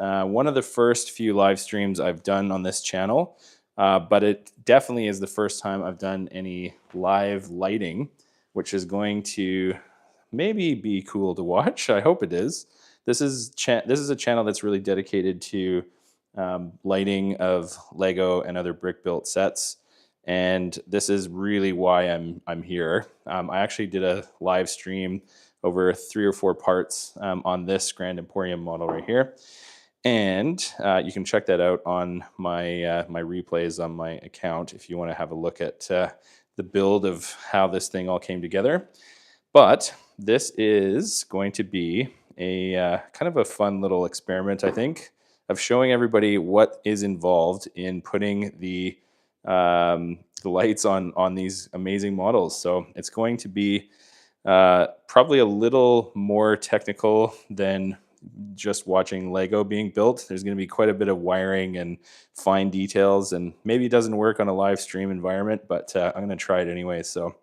one of the first few live streams I've done on this channel, but it definitely is the first time I've done any live lighting, which is going to maybe be cool to watch. I hope it is. This is a channel that's really dedicated to lighting of Lego and other brick built sets. And this is really why I'm here. I actually did a live stream over 3 or 4 parts on this Grand Emporium model right here. And you can check that out on my my replays on my account if you want to have a look at the build of how this thing all came together. But this is going to be a kind of a fun little experiment, I think, of showing everybody what is involved in putting the lights on these amazing models. So it's going to be probably a little more technical than just watching Lego being built. There's going to be quite a bit of wiring and fine details, and maybe it doesn't work on a live stream environment, but I'm going to try it anyway. So,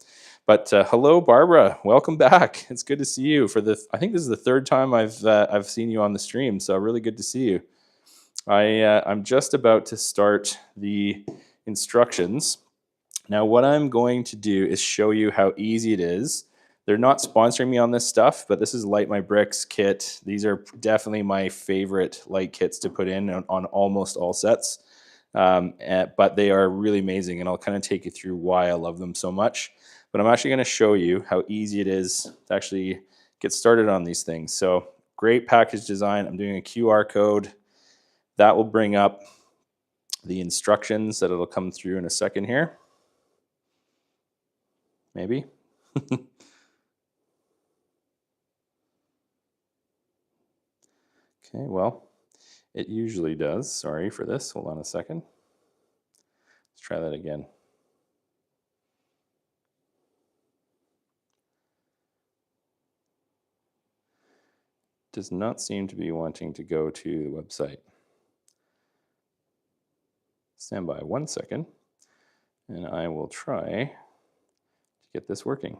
but hello, Barbara. Welcome back. It's good to see you. I think this is the 3rd time I've seen you on the stream. So really good to see you. I'm just about to start the instructions. Now, what I'm going to do is show you how easy it is. They're not sponsoring me on this stuff, but this is Light My Bricks kit. These are definitely my favorite light kits to put in on almost all sets. But they are really amazing, and I'll kind of take you through why I love them so much. But I'm actually going to show you how easy it is to actually get started on these things. So great package design. I'm doing a QR code. That will bring up the instructions that it'll come through in a second here. Maybe. Okay, well, it usually does. Sorry for this. Hold on a second. Let's try that again. Does not seem to be wanting to go to the website. Stand by 1 second, and I will try to get this working.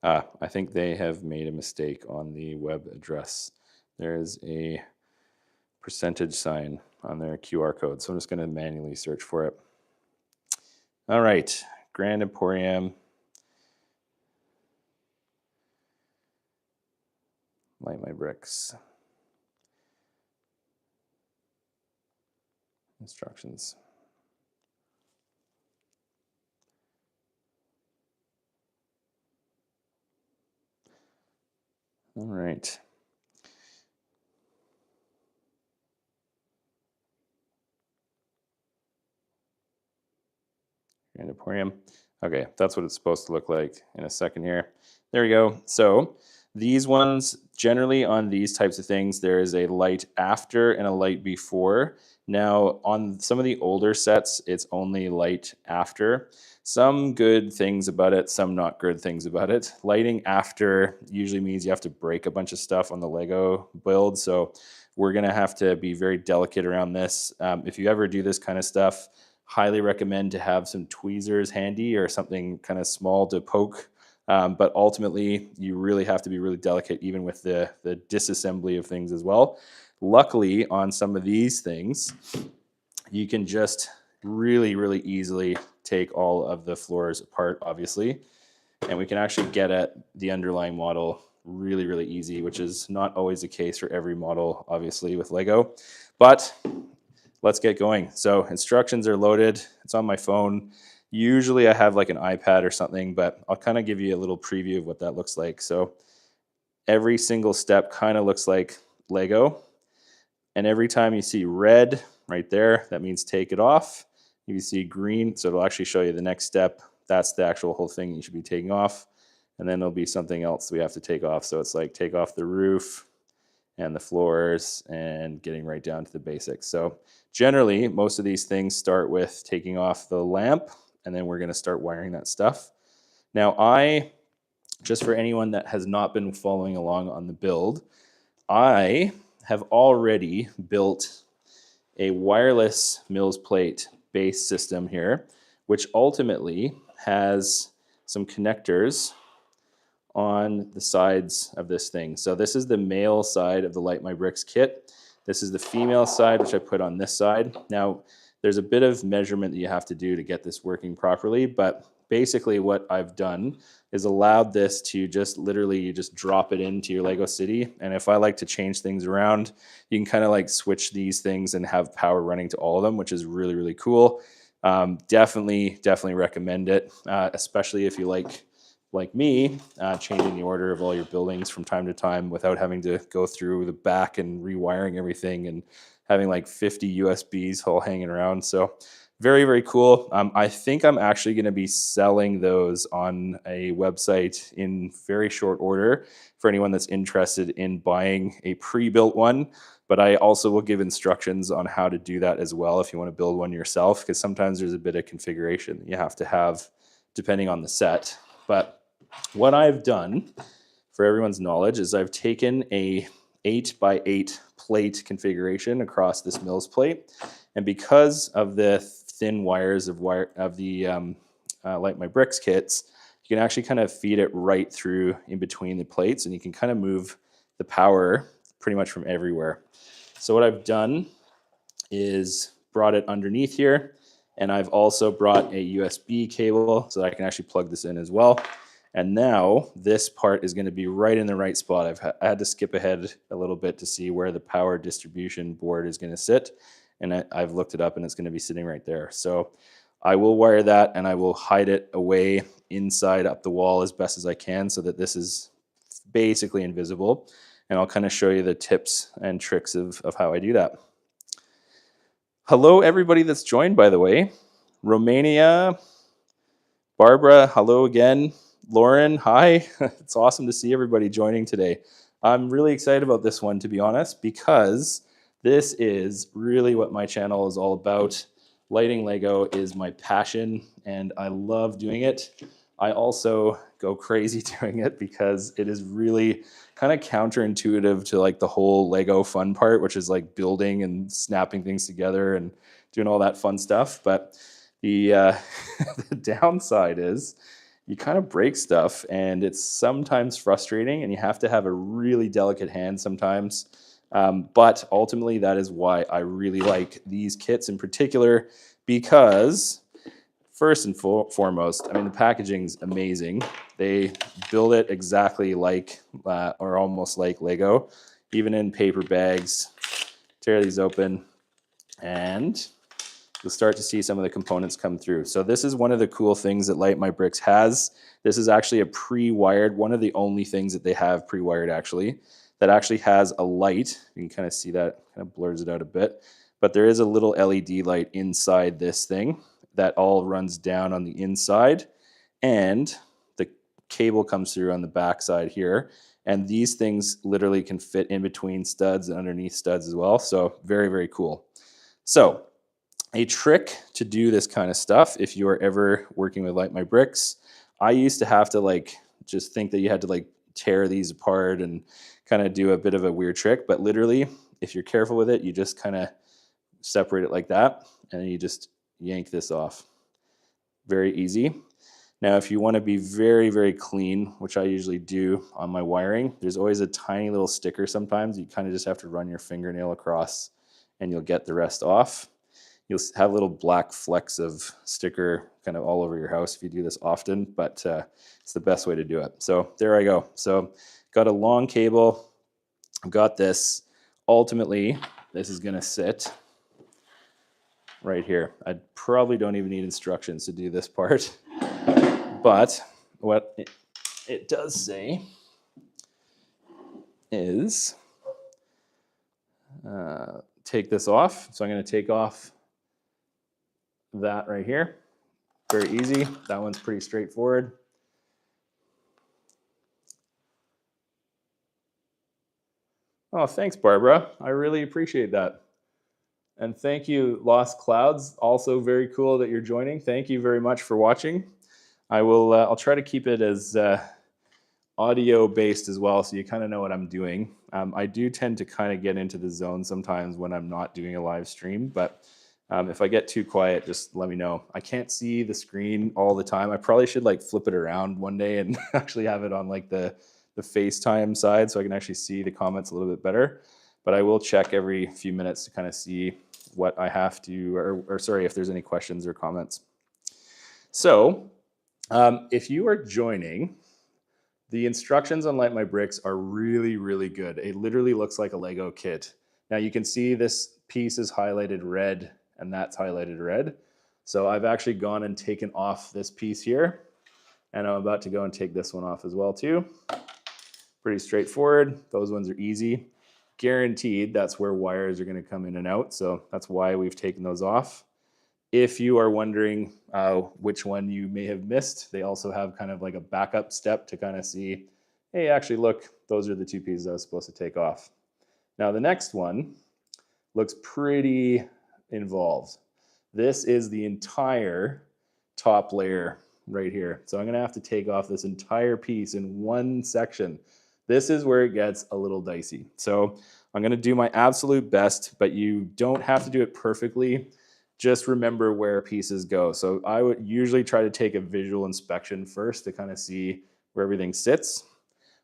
I think they have made a mistake on the web address. There is a percentage sign on their QR code, so I'm just going to manually search for it. All right, Grand Emporium. Light My Bricks. Instructions. All right. Grand Emporium. Okay, that's what it's supposed to look like in a second here. There we go. So these ones, generally on these types of things, there is a light after and a light before. Now, on some of the older sets, it's only light after. Some good things about it, some not good things about it. Lighting after usually means you have to break a bunch of stuff on the Lego build. So we're going to have to be very delicate around this. If you ever do this kind of stuff, highly recommend to have some tweezers handy or something kind of small to poke. But ultimately, you really have to be really delicate, even with the disassembly of things as well. Luckily, on some of these things, you can just really, really easily take all of the floors apart, obviously. And we can actually get at the underlying model really, really easy, which is not always the case for every model, obviously, with Lego. But let's get going. So instructions are loaded. It's on my phone. Usually I have like an iPad or something, but I'll kind of give you a little preview of what that looks like. So every single step kind of looks like Lego. And every time you see red right there, that means take it off. If you see green, so it'll actually show you the next step. That's the actual whole thing you should be taking off. And then there'll be something else we have to take off. So it's like take off the roof and the floors and getting right down to the basics. So generally, most of these things start with taking off the lamp, and then we're going to start wiring that stuff. Now, just for anyone that has not been following along on the build, I have already built a wireless Mills plate base system here, which ultimately has some connectors on the sides of this thing. So this is the male side of the Light My Bricks kit. This is the female side, which I put on this side. Now, there's a bit of measurement that you have to do to get this working properly, but basically what I've done is allowed this to just literally, you just drop it into your Lego City. And if I like to change things around, you can kind of like switch these things and have power running to all of them, which is really, really cool. Definitely recommend it, especially if you like me, changing the order of all your buildings from time to time without having to go through the back and rewiring everything and having like 50 USBs all hanging around. So very, very cool. I think I'm actually going to be selling those on a website in very short order for anyone that's interested in buying a pre-built one. But I also will give instructions on how to do that as well if you want to build one yourself, because sometimes there's a bit of configuration that you have to have depending on the set. But what I've done, for everyone's knowledge, is I've taken a 8x8 plate configuration across this Mills plate, and because of the thin wires of the Light My Bricks kits, you can actually kind of feed it right through in between the plates, and you can kind of move the power pretty much from everywhere. So what I've done is brought it underneath here, and I've also brought a USB cable so that I can actually plug this in as well. And now this part is going to be right in the right spot. I had to skip ahead a little bit to see where the power distribution board is going to sit. And I've looked it up and it's going to be sitting right there. So I will wire that and I will hide it away inside up the wall as best as I can so that this is basically invisible. And I'll kind of show you the tips and tricks of how I do that. Hello, everybody that's joined, by the way. Romania, Barbara, hello again. Lauren, hi. It's awesome to see everybody joining today. I'm really excited about this one, to be honest, because this is really what my channel is all about. Lighting Lego is my passion, and I love doing it. I also go crazy doing it because it is really kind of counterintuitive to like the whole Lego fun part, which is like building and snapping things together and doing all that fun stuff. But the, the downside is you kind of break stuff, and it's sometimes frustrating, and you have to have a really delicate hand sometimes. But ultimately, that is why I really like these kits in particular, because first and foremost, I mean, the packaging's amazing. They build it exactly like, or almost like Lego, even in paper bags. Tear these open, and you'll start to see some of the components come through. So this is one of the cool things that Light My Bricks has. This is actually a pre-wired, one of the only things that they have pre-wired actually, that actually has a light. You can kind of see that, kind of blurs it out a bit. But there is a little LED light inside this thing that all runs down on the inside. And the cable comes through on the back side here. And these things literally can fit in between studs and underneath studs as well. So very, very cool. So a trick to do this kind of stuff, if you are ever working with Light My Bricks, I used to have to like just think that you had to like tear these apart and kind of do a bit of a weird trick. But literally, if you're careful with it, you just kind of separate it like that, and then you just yank this off. Very easy. Now, if you want to be very, very clean, which I usually do on my wiring, there's always a tiny little sticker sometimes. You kind of just have to run your fingernail across and you'll get the rest off. You'll have little black flecks of sticker kind of all over your house if you do this often, but it's the best way to do it. So there I go. So got a long cable. I've got this. Ultimately, this is going to sit right here. I probably don't even need instructions to do this part, but what it does say is take this off. So I'm going to take off that right here. Very easy. That one's pretty straightforward. Oh, thanks, Barbara. I really appreciate that. And thank you, Lost Clouds. Also very cool that you're joining. Thank you very much for watching. I'll try to keep it as audio based as well, so you kind of know what I'm doing. I do tend to kind of get into the zone sometimes when I'm not doing a live stream, but If I get too quiet, just let me know. I can't see the screen all the time. I probably should like flip it around one day and actually have it on like the FaceTime side so I can actually see the comments a little bit better. But I will check every few minutes to kind of see what I have to, or sorry, if there's any questions or comments. So if you are joining, the instructions on Light My Bricks are really, really good. It literally looks like a Lego kit. Now you can see this piece is highlighted red and that's highlighted red. So I've actually gone and taken off this piece here, and I'm about to go and take this one off as well too. Pretty straightforward. Those ones are easy. Guaranteed that's where wires are going to come in and out. So that's why we've taken those off. If you are wondering which one you may have missed, they also have kind of like a backup step to kind of see, hey, actually look, those are the two pieces I was supposed to take off. Now the next one looks pretty involved. This is the entire top layer right here. So I'm gonna have to take off this entire piece in one section. This is where it gets a little dicey. So I'm gonna do my absolute best, but you don't have to do it perfectly. Just remember where pieces go. So I would usually try to take a visual inspection first to kind of see where everything sits.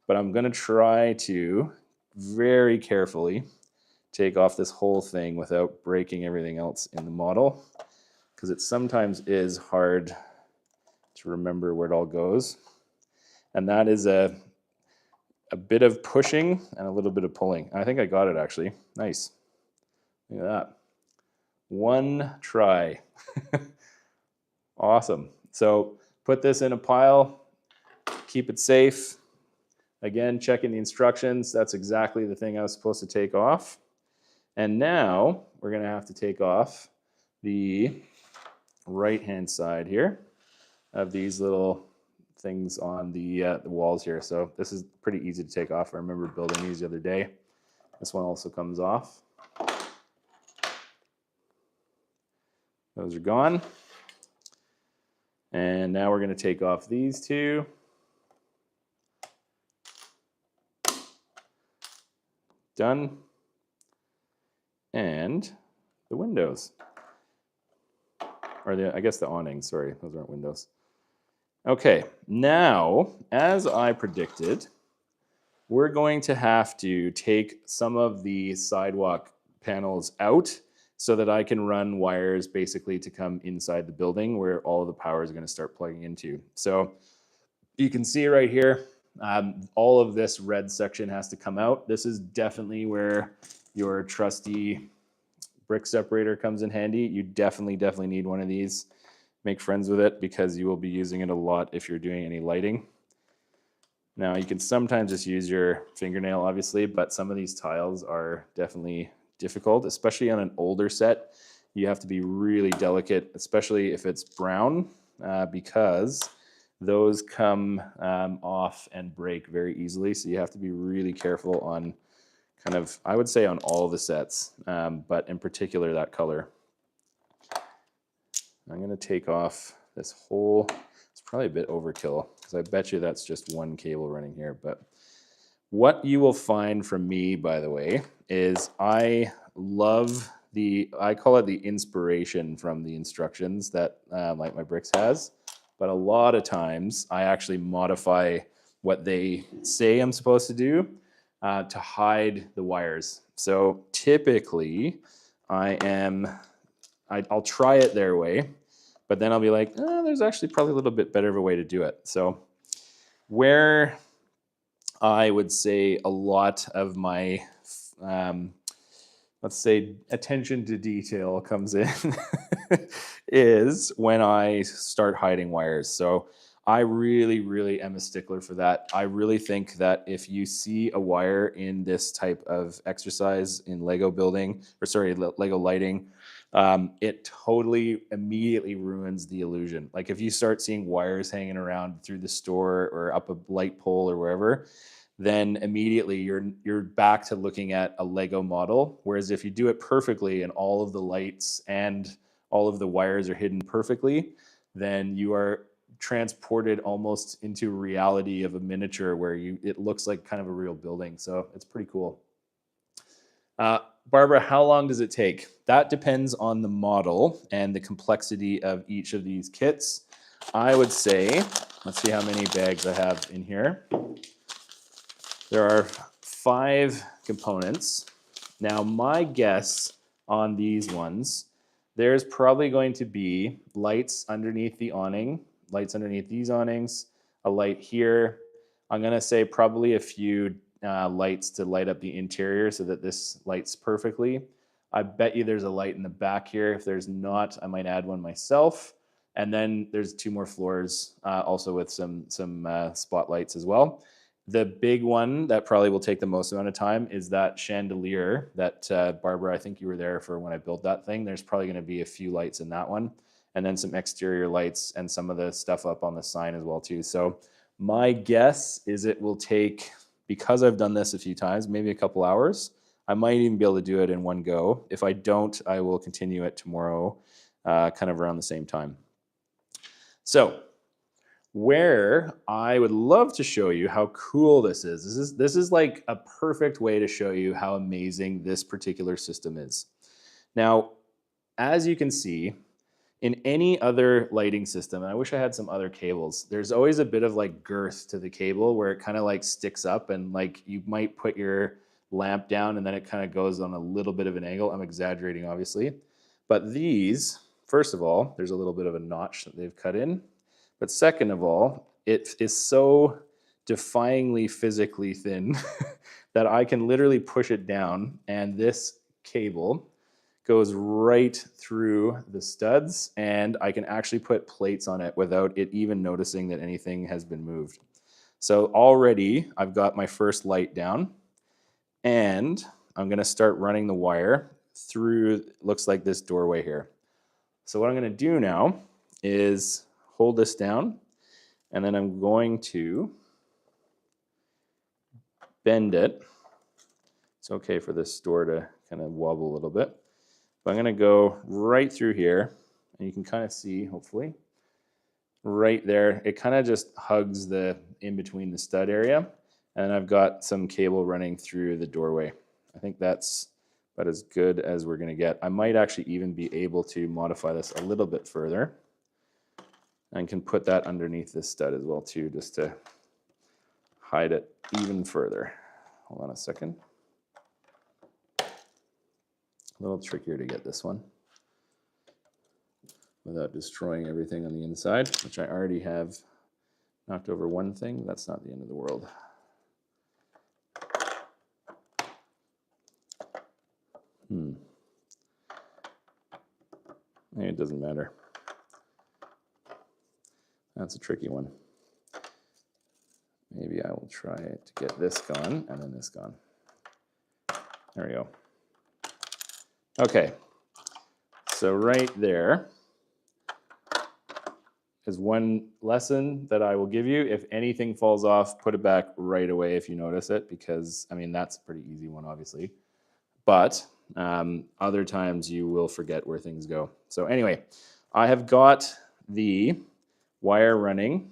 But I'm gonna try to very carefully take off this whole thing without breaking everything else in the model, because it sometimes is hard to remember where it all goes. And that is a bit of pushing and a little bit of pulling. I think I got it actually. Nice. Look at that. One try. Awesome. So put this in a pile, keep it safe. Again, checking the instructions. That's exactly the thing I was supposed to take off. And now we're going to have to take off the right-hand side here of these little things on the walls here. So this is pretty easy to take off. I remember building these the other day. This one also comes off. Those are gone. And now we're going to take off these two. Done. And the windows. Or I guess the awnings, sorry, those aren't windows. Okay, now, as I predicted, we're going to have to take some of the sidewalk panels out so that I can run wires basically to come inside the building where all of the power is going to start plugging into. So you can see right here, all of this red section has to come out. This is definitely where your trusty brick separator comes in handy. You definitely need one of these. Make friends with it because you will be using it a lot if you're doing any lighting. Now you can sometimes just use your fingernail obviously, but some of these tiles are definitely difficult, especially on an older set. You have to be really delicate, especially if it's brown, because those come off and break very easily. So you have to be really careful on kind of, I would say on all the sets, but in particular that color. I'm gonna take off this whole, it's probably a bit overkill because I bet you that's just one cable running here. But what you will find from me, by the way, is I love I call it the inspiration from the instructions that Light My Bricks has. But a lot of times I actually modify what they say I'm supposed to do to hide the wires. So typically I'll try it their way, but then I'll be like, there's actually probably a little bit better of a way to do it. So where I would say a lot of my, let's say, attention to detail comes in is when I start hiding wires. So I really am a stickler for that. I really think that if you see a wire in this type of exercise in Lego building, or sorry, Lego lighting, it totally immediately ruins the illusion. Like if you start seeing wires hanging around through the store or up a light pole or wherever, then immediately you're back to looking at a Lego model. Whereas if you do it perfectly and all of the lights and all of the wires are hidden perfectly, then you are transported almost into reality of a miniature where it looks like kind of a real building. So it's pretty cool. Barbara, how long does it take? That depends on the model and the complexity of each of these kits. I would say, let's see how many bags I have in here. There are 5 components. Now, my guess on these ones, there's probably going to be lights underneath the awning, lights underneath these awnings, a light here. I'm going to say probably a few lights to light up the interior so that this lights perfectly. I bet you there's a light in the back here. If there's not, I might add one myself. And then there's 2 more floors, also with some spotlights as well. The big one that probably will take the most amount of time is that chandelier that Barbara, I think you were there for when I built that thing. There's probably going to be a few lights in that one, and then some exterior lights and some of the stuff up on the sign as well too. So my guess is it will take, because I've done this a few times, maybe a couple hours. I might even be able to do it in one go. If I don't, I will continue it tomorrow, kind of around the same time. So where I would love to show you how cool this is. This is like a perfect way to show you how amazing this particular system is. Now, as you can see, in any other lighting system, and I wish I had some other cables, there's always a bit of like girth to the cable where it kind of like sticks up, and like you might put your lamp down and then it kind of goes on a little bit of an angle. I'm exaggerating, obviously. But these, first of all, there's a little bit of a notch that they've cut in. But second of all, it is so defyingly physically thin that I can literally push it down, and this cable goes right through the studs, and I can actually put plates on it without it even noticing that anything has been moved. So already I've got my first light down, and I'm going to start running the wire through, looks like this doorway here. So what I'm going to do now is hold this down, and then I'm going to bend it. It's okay for this door to kind of wobble a little bit. But I'm going to go right through here, and you can kind of see, hopefully, right there. It kind of just hugs the in between the stud area, and I've got some cable running through the doorway. I think that's about as good as we're going to get. I might actually even be able to modify this a little bit further, and can put that underneath this stud as well too, just to hide it even further. Hold on a second. A little trickier to get this one without destroying everything on the inside, which I already have knocked over one thing. That's not the end of the world. It doesn't matter. That's a tricky one. Maybe I will try to get this gone and then this gone. There we go. Okay, so right there is one lesson that I will give you. If anything falls off, put it back right away if you notice it, because, I mean, that's a pretty easy one, obviously. But other times you will forget where things go. So anyway, I have got the wire running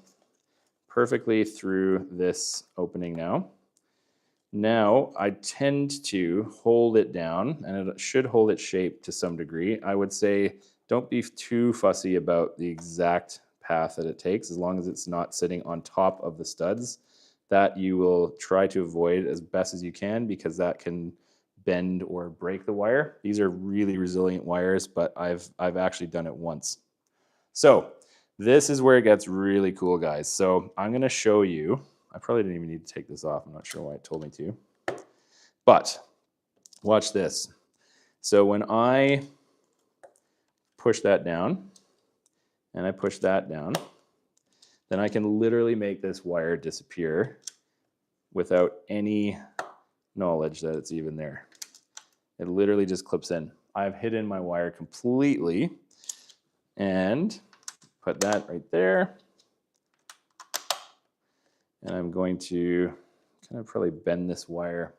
perfectly through this opening now. Now I tend to hold it down, and it should hold its shape to some degree. I would say don't be too fussy about the exact path that it takes, as long as it's not sitting on top of the studs. That you will try to avoid as best as you can, because that can bend or break the wire. These are really resilient wires, but I've actually done it once. So this is where it gets really cool, guys. So I'm going to show you. I probably didn't even need to take this off. I'm not sure why it told me to. But watch this. So when I push that down and I push that down, then I can literally make this wire disappear without any knowledge that it's even there. It literally just clips in. I've hidden my wire completely, and put that right there. And I'm going to kind of probably bend this wire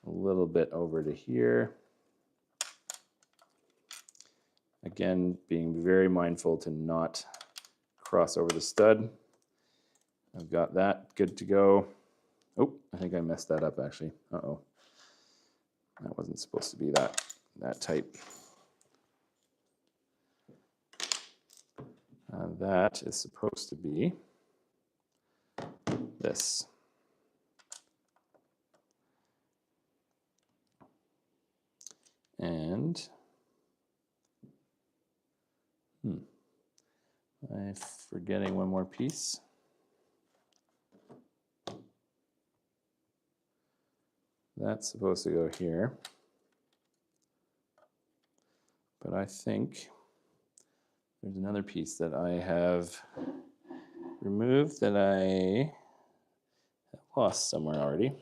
a little bit over to here. Again, being very mindful to not cross over the stud. I've got that good to go. Oh, I think I messed that up actually. Uh-oh. That wasn't supposed to be that tight. That is supposed to be this. And I'm forgetting one more piece. That's supposed to go here. But I think there's another piece that I have removed that I have lost somewhere already.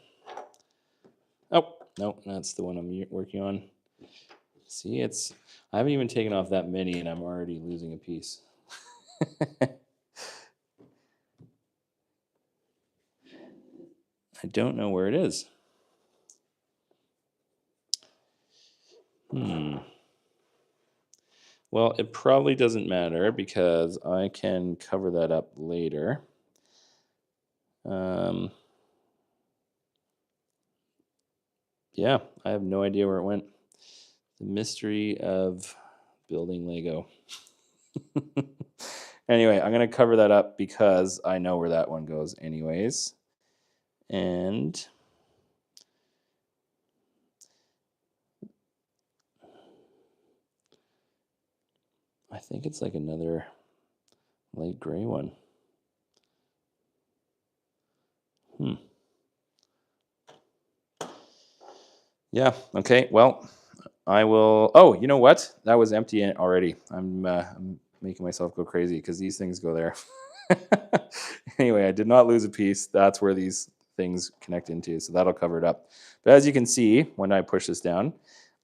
Oh, no, that's the one I'm working on. See, I haven't even taken off that many and I'm already losing a piece. I don't know where it is. Well, it probably doesn't matter because I can cover that up later. Yeah, I have no idea where it went. The mystery of building Lego. Anyway, I'm going to cover that up because I know where that one goes anyways. And I think it's like another light gray one. Yeah, okay, well, I will. Oh, you know what? That was empty already. I'm making myself go crazy because these things go there. Anyway, I did not lose a piece. That's where these things connect into, so that'll cover it up. But as you can see, when I push this down,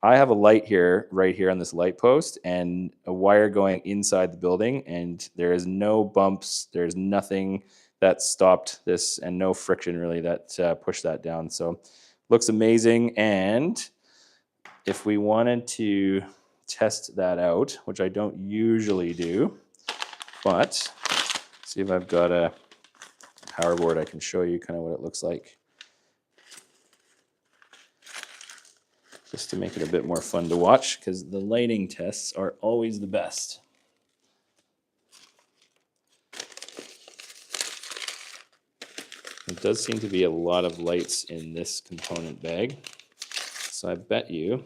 I have a light here, right here on this light post, and a wire going inside the building, and there is no bumps. There's nothing that stopped this, and no friction really that pushed that down. So looks amazing. And if we wanted to test that out, which I don't usually do, but see if I've got a power board, I can show you kind of what it looks like, just to make it a bit more fun to watch, because the lighting tests are always the best. There does seem to be a lot of lights in this component bag, so I bet you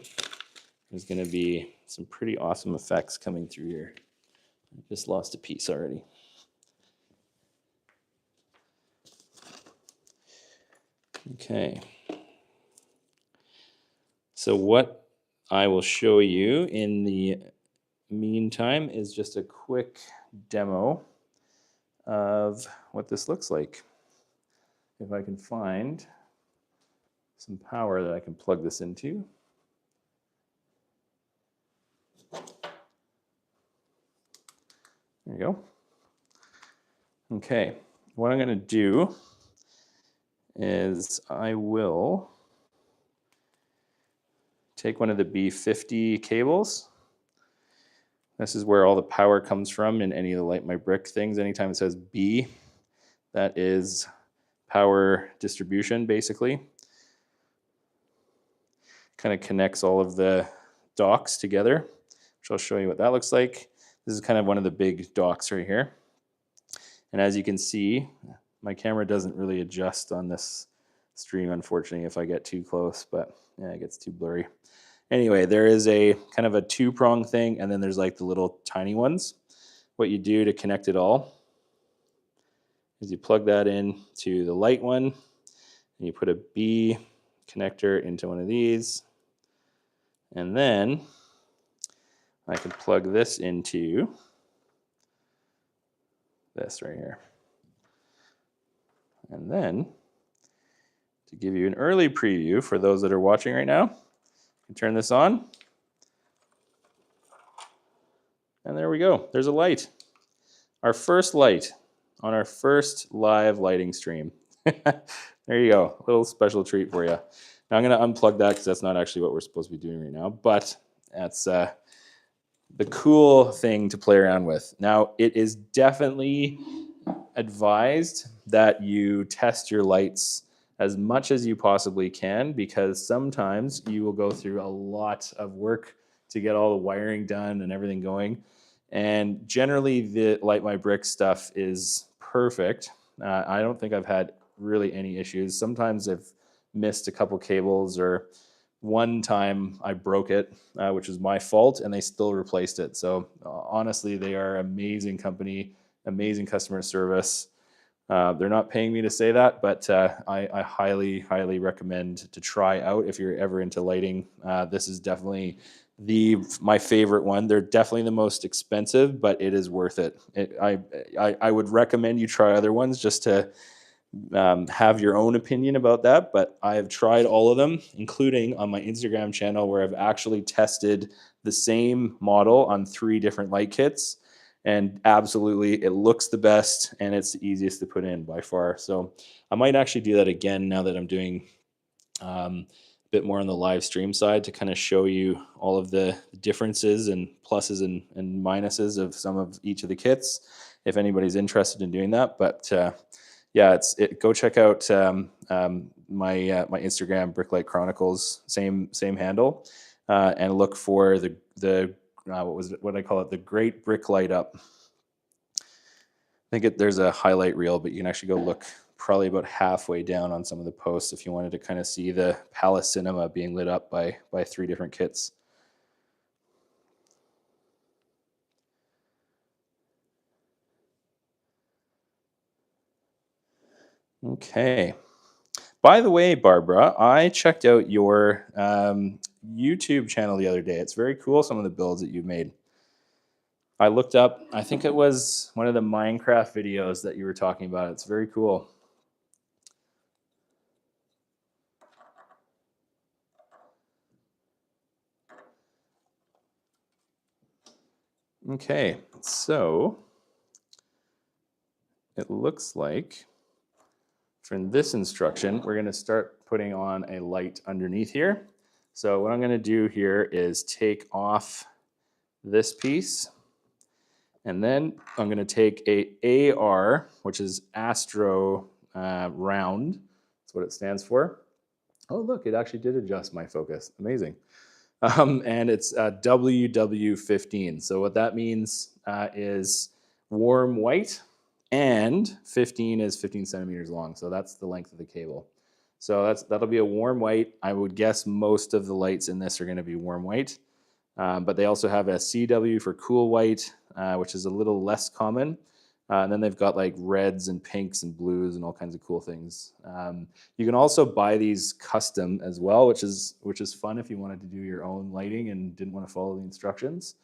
there's going to be some pretty awesome effects coming through here. I just lost a piece already. Okay. So what I will show you in the meantime is just a quick demo of what this looks like. If I can find some power that I can plug this into. There you go. Okay, what I'm going to do is I will take one of the B50 cables. This is where all the power comes from in any of the Light My Brick things. Anytime it says B, that is power distribution, basically. Kind of connects all of the docks together, which I'll show you what that looks like. This is kind of one of the big docks right here. And as you can see, my camera doesn't really adjust on this stream, unfortunately, if I get too close, but yeah, it gets too blurry. Anyway, there is a kind of a two-prong thing, and then there's like the little tiny ones. What you do to connect it all is you plug that in to the light one, and you put a B connector into one of these, and then I can plug this into this right here. And then, to give you an early preview for those that are watching right now, you can turn this on. And there we go. There's a light. Our first light on our first live lighting stream. There you go. A little special treat for you. Now I'm going to unplug that because that's not actually what we're supposed to be doing right now. But that's the cool thing to play around with. Now, it is definitely advised that you test your lights as much as you possibly can, because sometimes you will go through a lot of work to get all the wiring done and everything going. And generally, the Light My Brick stuff is perfect. I don't think I've had really any issues. Sometimes I've missed a couple cables, or one time I broke it, which was my fault, and they still replaced it. So honestly, they are amazing company, amazing customer service. They're not paying me to say that, but I highly, highly recommend to try out if you're ever into lighting. This is definitely my favorite one. They're definitely the most expensive, but it is worth it. I would recommend you try other ones just to have your own opinion about that. But I have tried all of them, including on my Instagram channel, where I've actually tested the same model on 3 different light kits. And absolutely, it looks the best and it's the easiest to put in by far. So I might actually do that again now that I'm doing a bit more on the live stream side, to kind of show you all of the differences and pluses and minuses of some of each of the kits, if anybody's interested in doing that. But yeah, go check out my Instagram, Bricklight Chronicles, same handle, and look for the what I call it, the Great Brick Light Up. I think there's a highlight reel, but you can actually go look probably about halfway down on some of the posts if you wanted to kind of see the Palace Cinema being lit up by 3 different kits. Okay. By the way, Barbara, I checked out your YouTube channel the other day. It's very cool, some of the builds that you've made. I looked up, I think it was one of the Minecraft videos that you were talking about. It's very cool. Okay, so it looks like from this instruction, we're going to start putting on a light underneath here. So what I'm going to do here is take off this piece, and then I'm going to take a AR, which is Astro Round. That's what it stands for. Oh, look, it actually did adjust my focus. Amazing. And it's WW15. So what that means is warm white, and 15 is 15 centimeters long. So that's the length of the cable. So that'll be a warm white. I would guess most of the lights in this are going to be warm white. But they also have a CW for cool white, which is a little less common. And then they've got like reds and pinks and blues and all kinds of cool things. You can also buy these custom as well, which is fun if you wanted to do your own lighting and didn't want to follow the instructions.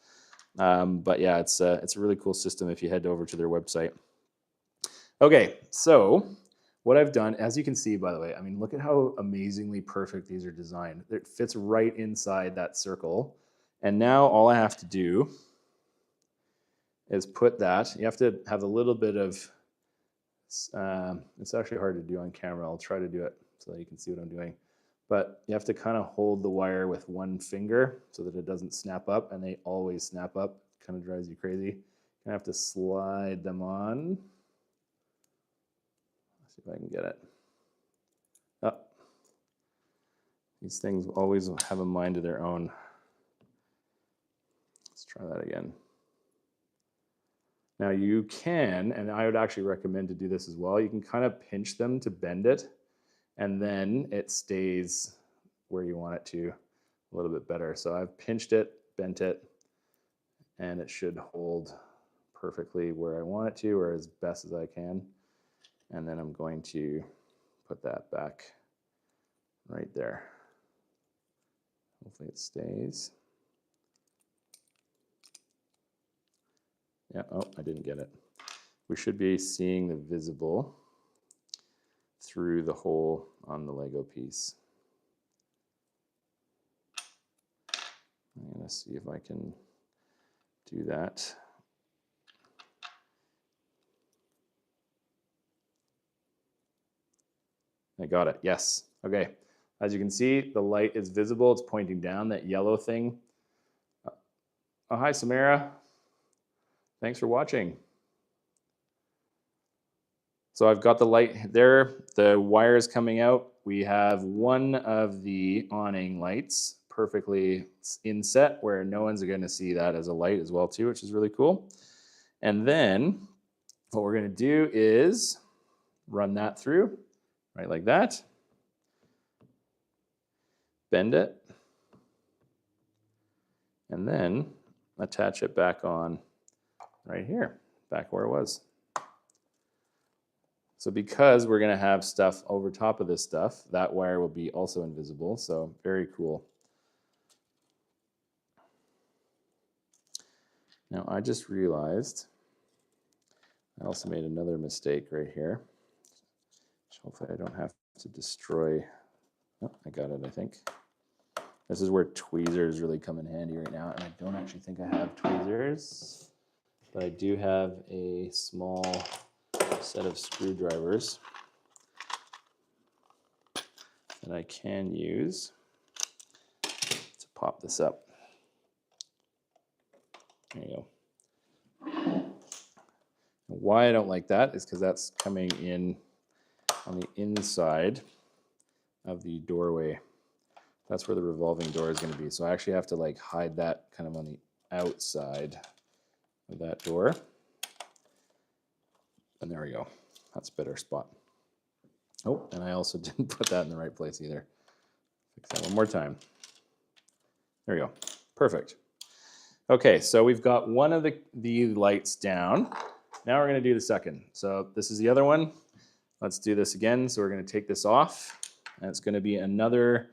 But yeah, it's a really cool system if you head over to their website. Okay, so what I've done, as you can see, by the way, I mean, look at how amazingly perfect these are designed. It fits right inside that circle. And now all I have to do is put that. You have to have a little bit of, it's actually hard to do on camera. I'll try to do it so that you can see what I'm doing. But you have to kind of hold the wire with one finger so that it doesn't snap up, and they always snap up. Kind of drives you crazy. You have to slide them on. Let's see if I can get it. Oh. These things always have a mind of their own. Let's try that again. Now you can, and I would actually recommend to do this as well, you can kind of pinch them to bend it, and then it stays where you want it to a little bit better. So I've pinched it, bent it, and it should hold perfectly where I want it to, or as best as I can. And then I'm going to put that back right there. Hopefully it stays. Yeah, oh, I didn't get it. We should be seeing the visible through the hole on the Lego piece. I'm going to see if I can do that. I got it, yes. Okay, as you can see, the light is visible. It's pointing down, that yellow thing. Oh, hi, Samara. Thanks for watching. So I've got the light there, the wires coming out. We have one of the awning lights perfectly inset where no one's going to see that as a light as well too, which is really cool. And then what we're going to do is run that through, right like that. Bend it. And then attach it back on right here, back where it was. So because we're going to have stuff over top of this stuff, that wire will be also invisible. So very cool. Now I just realized I also made another mistake right here. Hopefully I don't have to destroy. Oh, I got it, I think. This is where tweezers really come in handy right now. And I don't actually think I have tweezers, but I do have a small set of screwdrivers that I can use to pop this up. There you go. Why I don't like that is because that's coming in on the inside of the doorway. That's where the revolving door is going to be. So I actually have to like hide that kind of on the outside of that door. And there we go. That's a better spot. Oh, and I also didn't put that in the right place either. Fix that one more time. There we go. Perfect. Okay, so we've got one of the lights down. Now we're going to do the second. So this is the other one. Let's do this again. So we're going to take this off. And it's going to be another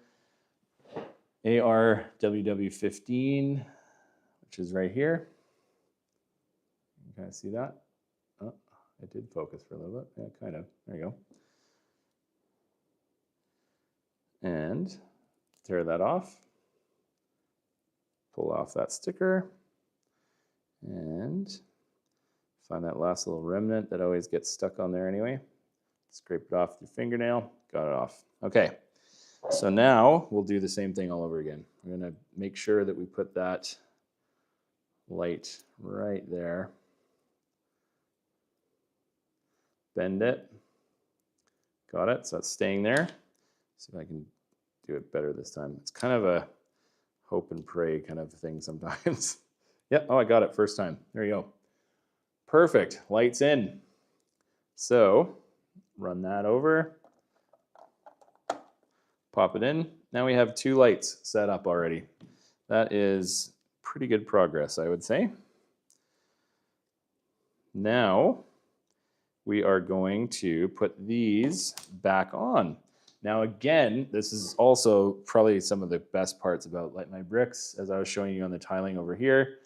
ARWW15, which is right here. You kind of see that? Oh, it did focus for a little bit. Yeah, kind of. There you go. And tear that off. Pull off that sticker. And find that last little remnant that always gets stuck on there anyway. Scrape it off with your fingernail. Got it off. Okay. So now we'll do the same thing all over again. We're going to make sure that we put that light right there. Bend it. Got it. So it's staying there. See if I can do it better this time. It's kind of a hope and pray kind of thing sometimes. Yep. Oh, I got it first time. There you go. Perfect. Lights in. So run that over. Pop it in. Now we have two lights set up already. That is pretty good progress, I would say. Now we are going to put these back on. Now again, this is also probably some of the best parts about Light My Bricks. As I was showing you on the tiling over here,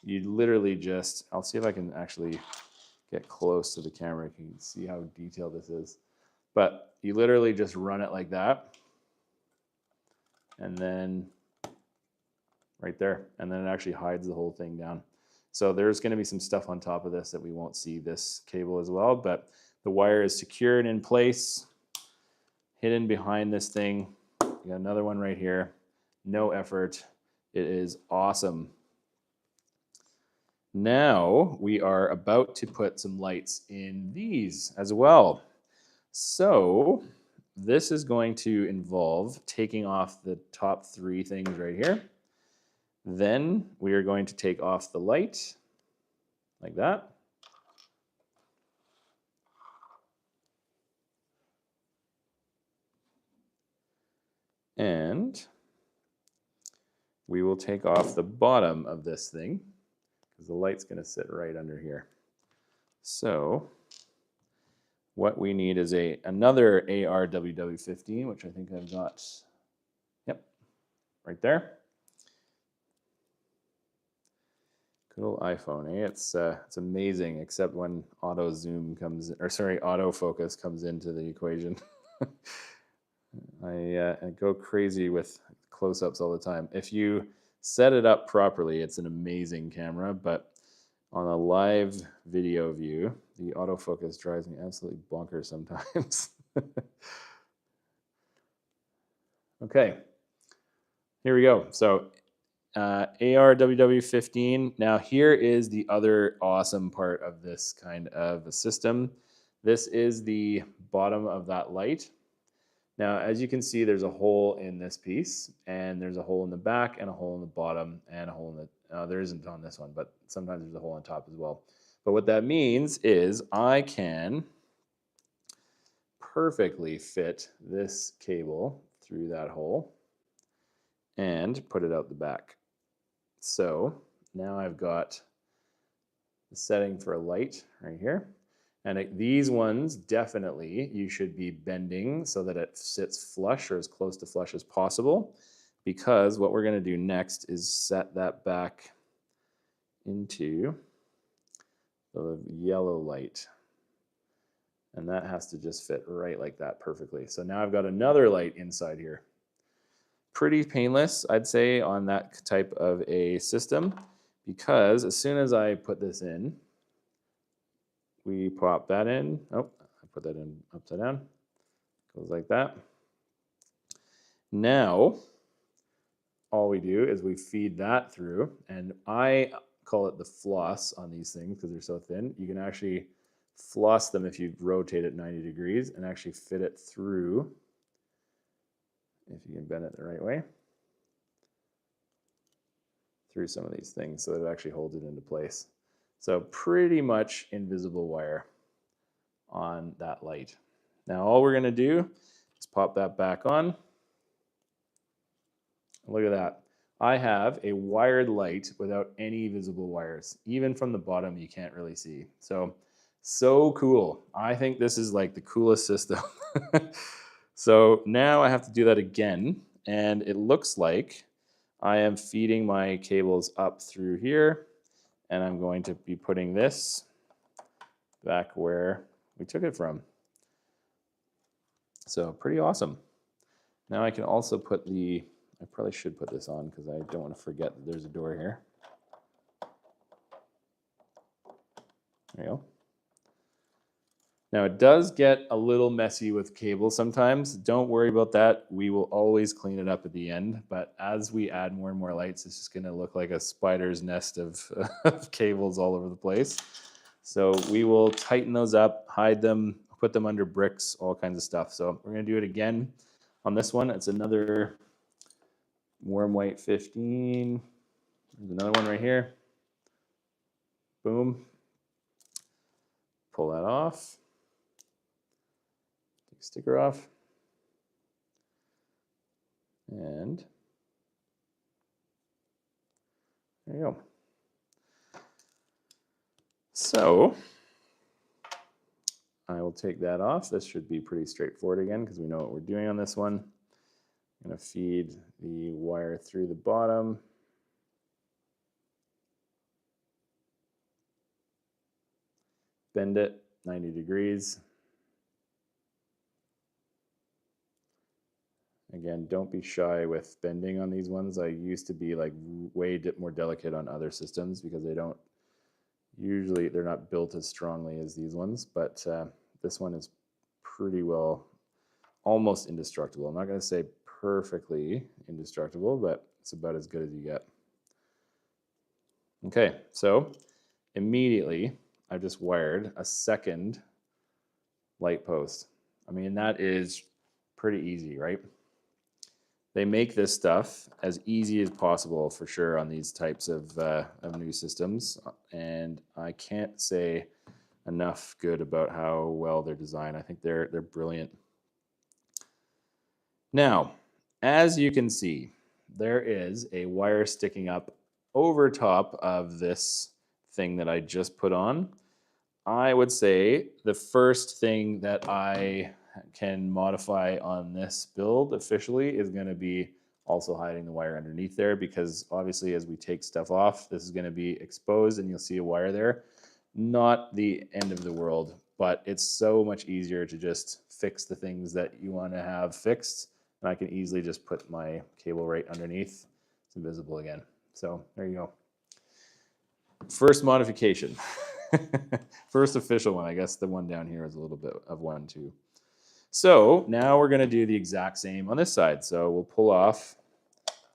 you literally just, I'll see if I can actually get close to the camera. You can see how detailed this is. But you literally just run it like that. And then right there. And then it actually hides the whole thing down. So there's going to be some stuff on top of this that we won't see this cable as well. But the wire is secured in place, hidden behind this thing. You got another one right here. No effort. It is awesome. Now we are about to put some lights in these as well. So this is going to involve taking off the top three things right here. Then we are going to take off the light like that. And we will take off the bottom of this thing because the light's going to sit right under here. So what we need is another ARWW15, which I think I've got, yep, right there. Good old iPhone, eh? It's amazing, except when auto zoom comes, or sorry, autofocus comes into the equation. I go crazy with close-ups all the time. If you set it up properly, it's an amazing camera, but on a live video view, the autofocus drives me absolutely bonkers sometimes. Okay, here we go. So ARWW15. Now here is the other awesome part of this kind of a system. This is the bottom of that light. Now, as you can see, there's a hole in this piece, and there's a hole in the back, and a hole in the bottom, and a hole in the, there isn't on this one, but sometimes there's a hole on top as well. But what that means is I can perfectly fit this cable through that hole and put it out the back. So now I've got the setting for a light right here. And these ones, definitely, you should be bending so that it sits flush or as close to flush as possible, because what we're going to do next is set that back into the yellow light. And that has to just fit right like that perfectly. So now I've got another light inside here. Pretty painless, I'd say, on that type of a system, because as soon as I put this in, we pop that in. Oh, I put that in upside down. Goes like that. Now, all we do is we feed that through, and I call it the floss on these things because they're so thin. You can actually floss them if you rotate it 90 degrees and actually fit it through, if you can bend it the right way, through some of these things so that it actually holds it into place. So pretty much invisible wire on that light. Now all we're going to do is pop that back on. Look at that. I have a wired light without any visible wires. Even from the bottom, you can't really see. So cool. I think this is like the coolest system. So now I have to do that again. And it looks like I am feeding my cables up through here. And I'm going to be putting this back where we took it from. So pretty awesome. Now I can also put the, I probably should put this on because I don't want to forget that there's a door here. There you go. Now it does get a little messy with cables sometimes. Don't worry about that. We will always clean it up at the end. But as we add more and more lights, it's just going to look like a spider's nest of, of cables all over the place. So we will tighten those up, hide them, put them under bricks, all kinds of stuff. So we're going to do it again on this one. It's another warm white 15. There's another one right here. Boom. Pull that off. Take a sticker off. And there you go. So I will take that off. This should be pretty straightforward again because we know what we're doing on this one. I'm going to feed the wire through the bottom. Bend it 90 degrees. Again, don't be shy with bending on these ones. I used to be like way more delicate on other systems because they don't usually, they're not built as strongly as these ones, but this one is pretty well, almost indestructible. I'm not going to say perfectly indestructible, but it's about as good as you get. Okay, so immediately I've just wired a second light post. I mean, that is pretty easy, right? They make this stuff as easy as possible for sure on these types of new systems. And I can't say enough good about how well they're designed. I think they're brilliant. Now, as you can see, there is a wire sticking up over top of this thing that I just put on. I would say the first thing that I can modify on this build officially is going to be also hiding the wire underneath there, because obviously as we take stuff off, this is going to be exposed and you'll see a wire there. Not the end of the world, but it's so much easier to just fix the things that you want to have fixed. And I can easily just put my cable right underneath. It's invisible again. So there you go. First modification. First official one. I guess the one down here is a little bit of one too. So now we're going to do the exact same on this side. So we'll pull off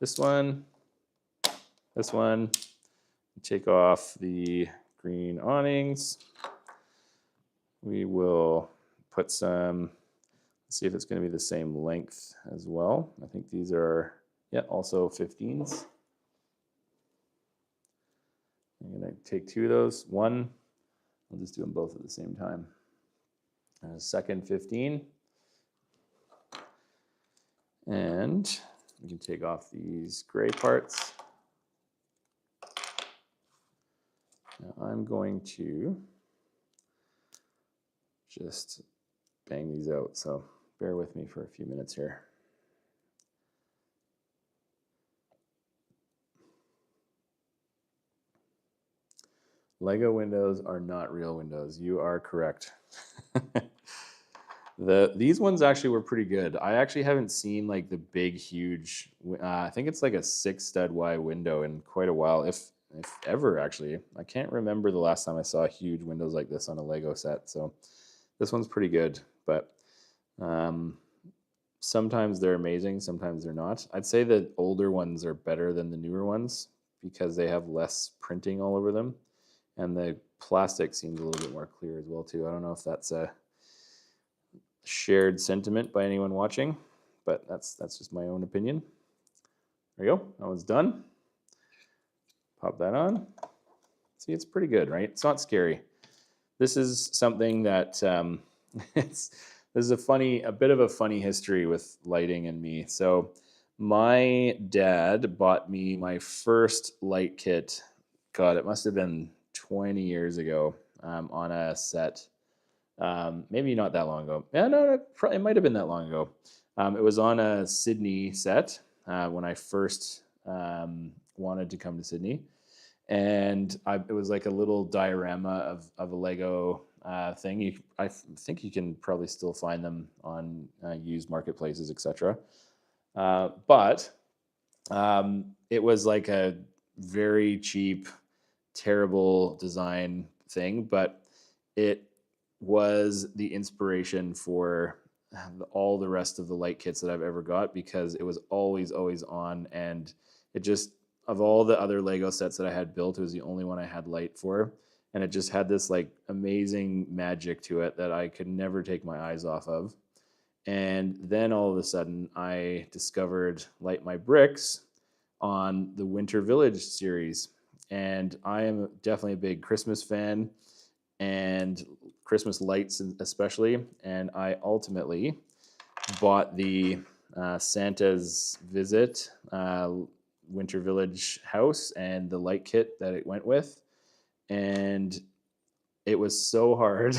this one, take off the green awnings, We will put some, see if it's going to be the same length as well. I think these are, yeah, also 15s. I'm going to take 2 of those. One, I'll just do them both at the same time. And a second 15. And we can take off these gray parts. Now I'm going to just bang these out. So bear with me for a few minutes here. Lego windows are not real windows. You are correct. These ones actually were pretty good. I actually haven't seen like the big, huge. I think it's like a 6 stud Y window in quite a while, if ever. Actually, I can't remember the last time I saw huge windows like this on a Lego set. So this one's pretty good, but sometimes they're amazing, sometimes they're not. I'd say the older ones are better than the newer ones because they have less printing all over them, and the plastic seems a little bit more clear as well too. I don't know if that's a shared sentiment by anyone watching, but that's just my own opinion. There you go. That one's done. Pop that on. See, it's pretty good, right? It's not scary. This is something that there's a bit of a funny history with lighting and me. So my dad bought me my first light kit. God, it must have been 20 years ago, on a set. Maybe not that long ago. Yeah, no, it might have been that long ago. It was on a Sydney set when I first wanted to come to Sydney, and it was like a little diorama of a Lego thing. I think you can probably still find them on used marketplaces, etc. But it was like a very cheap, terrible design thing, but it was the inspiration for all the rest of the light kits that I've ever got, because it was always on, and it just, of all the other Lego sets that I had built, it was the only one I had light for, and it just had this like amazing magic to it that I could never take my eyes off of. And then all of a sudden I discovered Light My Bricks on the Winter Village series, and I am definitely a big Christmas fan, and Christmas lights especially. And I ultimately bought the Santa's Visit Winter Village house and the light kit that it went with. And it was so hard.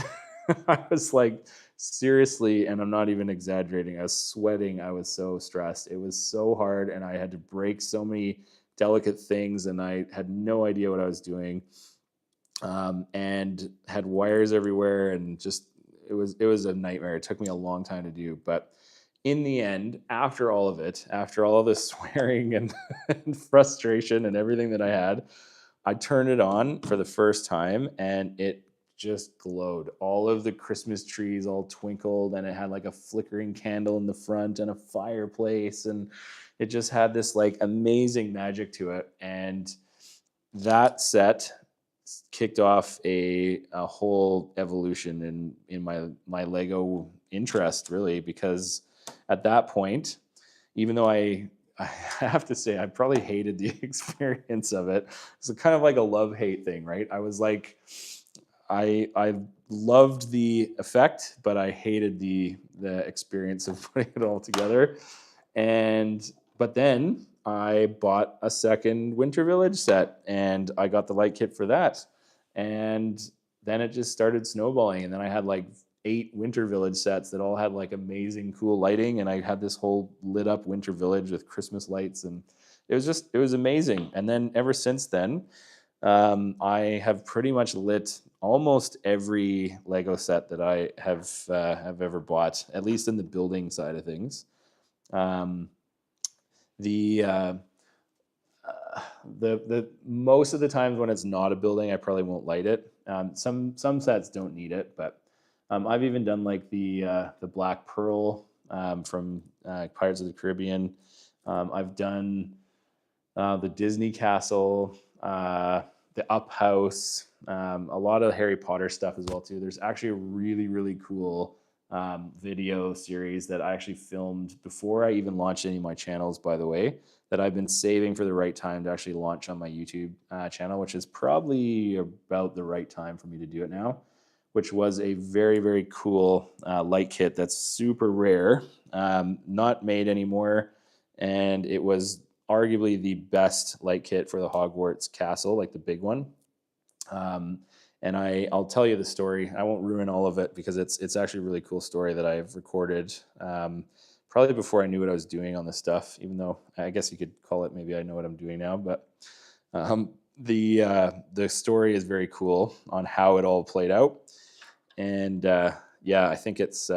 I was like, seriously, and I'm not even exaggerating, I was sweating. I was so stressed. It was so hard, and I had to break so many delicate things, and I had no idea what I was doing. And had wires everywhere, and just it was a nightmare. It took me a long time to do, but in the end, after all of it, after all of the swearing and frustration and everything that I had, I turned it on for the first time, and it just glowed. All of the Christmas trees all twinkled, and it had like a flickering candle in the front and a fireplace, and it just had this like amazing magic to it. And that set kicked off a whole evolution in my Lego interest, really, because at that point, even though I have to say I probably hated the experience of it. It's kind of like a love-hate thing, right? I was like, I loved the effect, but I hated the experience of putting it all together. But then I bought a second Winter Village set, and I got the light kit for that. And then it just started snowballing, and then I had like 8 Winter Village sets that all had like amazing cool lighting, and I had this whole lit up Winter Village with Christmas lights, and it was amazing. And then ever since then, I have pretty much lit almost every Lego set that I have ever bought, at least in the building side of things. Um, the the most of the times when it's not a building, I probably won't light it. Some sets don't need it, but I've even done like the Black Pearl from Pirates of the Caribbean. I've done the Disney Castle. the Up House, a lot of Harry Potter stuff as well too. There's actually a really, really cool video series that I actually filmed before I even launched any of my channels, by the way, that I've been saving for the right time to actually launch on my YouTube channel, which is probably about the right time for me to do it now, which was a very, very cool light kit that's super rare, not made anymore. And it was arguably the best light kit for the Hogwarts castle, like the big one. Um, and I'll tell you the story. I won't ruin all of it because it's actually a really cool story that I've recorded probably before I knew what I was doing on this stuff. Even though I guess you could call it maybe I know what I'm doing now, but the story is very cool on how it all played out. And yeah, I think it's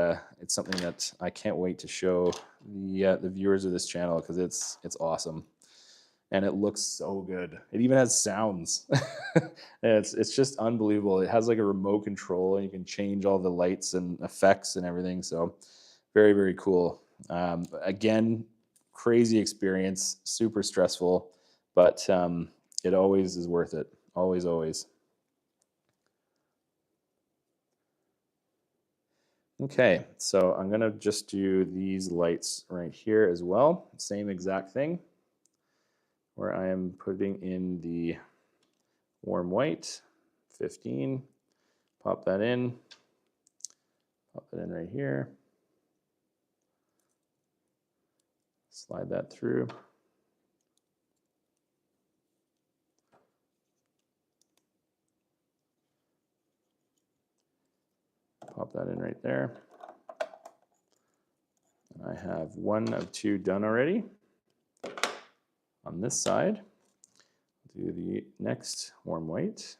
something that I can't wait to show the viewers of this channel because it's awesome. And it looks so good. It even has sounds. It's just unbelievable. It has like a remote control, and you can change all the lights and effects and everything. So very, very cool. Again, crazy experience, super stressful, but it always is worth it. Always, always. Okay, so I'm gonna just do these lights right here as well. Same exact thing, where I am putting in the warm white, 15, pop that in right here, slide that through. Pop that in right there. And I have 1 of 2 done already. On this side, do the next warm white.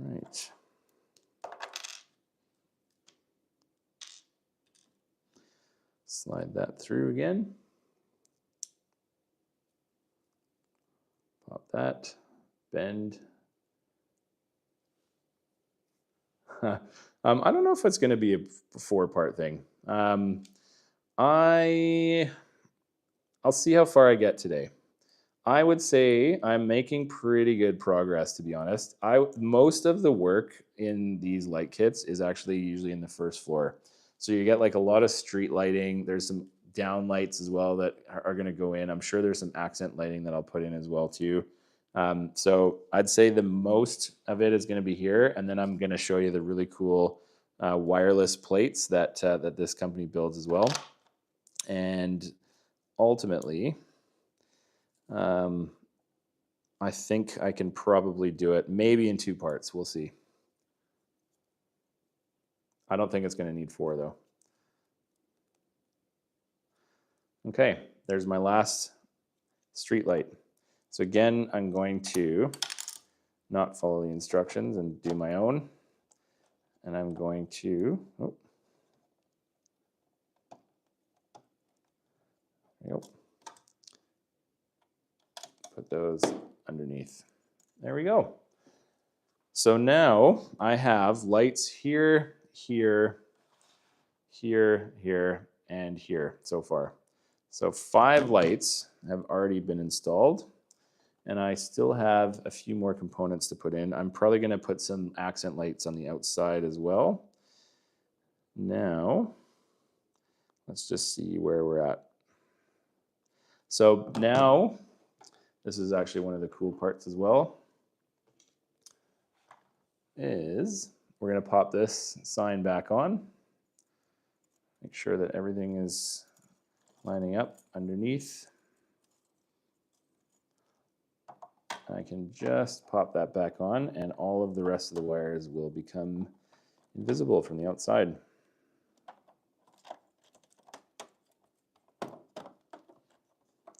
All right. Slide that through again. Pop that, bend. I don't know if it's going to be a 4-part thing. I'll see how far I get today. I would say I'm making pretty good progress, to be honest. Most of the work in these light kits is actually usually in the first floor. So you get like a lot of street lighting. There's some down lights as well that are going to go in. I'm sure there's some accent lighting that I'll put in as well too. So I'd say the most of it is going to be here, and then I'm going to show you the really cool wireless plates that that this company builds as well. And ultimately, I think I can probably do it maybe in 2 parts. We'll see. I don't think it's going to need 4 though. Okay, there's my last street light. So again, I'm going to not follow the instructions and do my own. And I'm going to, put those underneath. There we go. So now I have lights here, here, here, here, and here so far. So 5 lights have already been installed, and I still have a few more components to put in. I'm probably going to put some accent lights on the outside as well. Now, let's just see where we're at. So now, this is actually one of the cool parts as well, is we're going to pop this sign back on. Make sure that everything is lining up underneath. I can just pop that back on, and all of the rest of the wires will become invisible from the outside.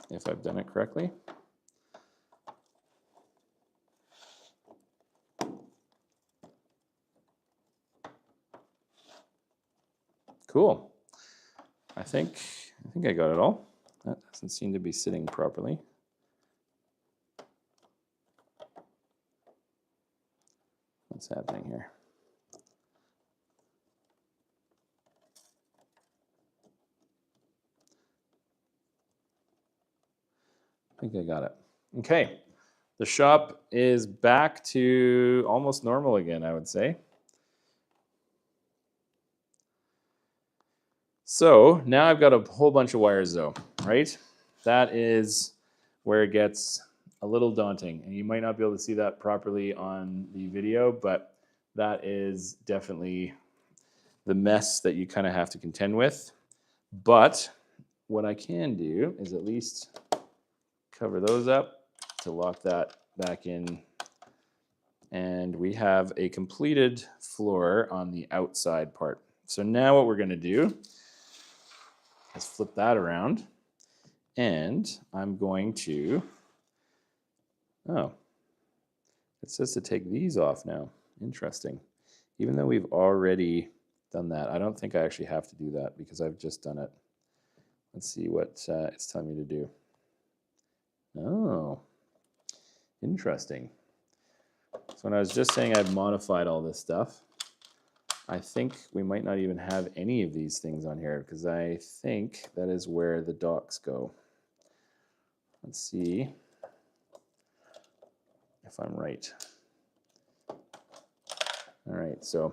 If I've done it correctly. Cool. I think I got it all. That doesn't seem to be sitting properly. What's happening here? I think I got it. Okay. The shop is back to almost normal again, I would say. So now I've got a whole bunch of wires though, right? That is where it gets a little daunting. And you might not be able to see that properly on the video, but that is definitely the mess that you kind of have to contend with. But what I can do is at least cover those up to lock that back in. And we have a completed floor on the outside part. So now what we're going to do is flip that around. And I'm going to, oh, it says to take these off now. Interesting. Even though we've already done that, I don't think I actually have to do that because I've just done it. Let's see what it's telling me to do. Oh, interesting. So when I was just saying I've modified all this stuff, I think we might not even have any of these things on here because I think that is where the docks go. Let's see if I'm right. All right, so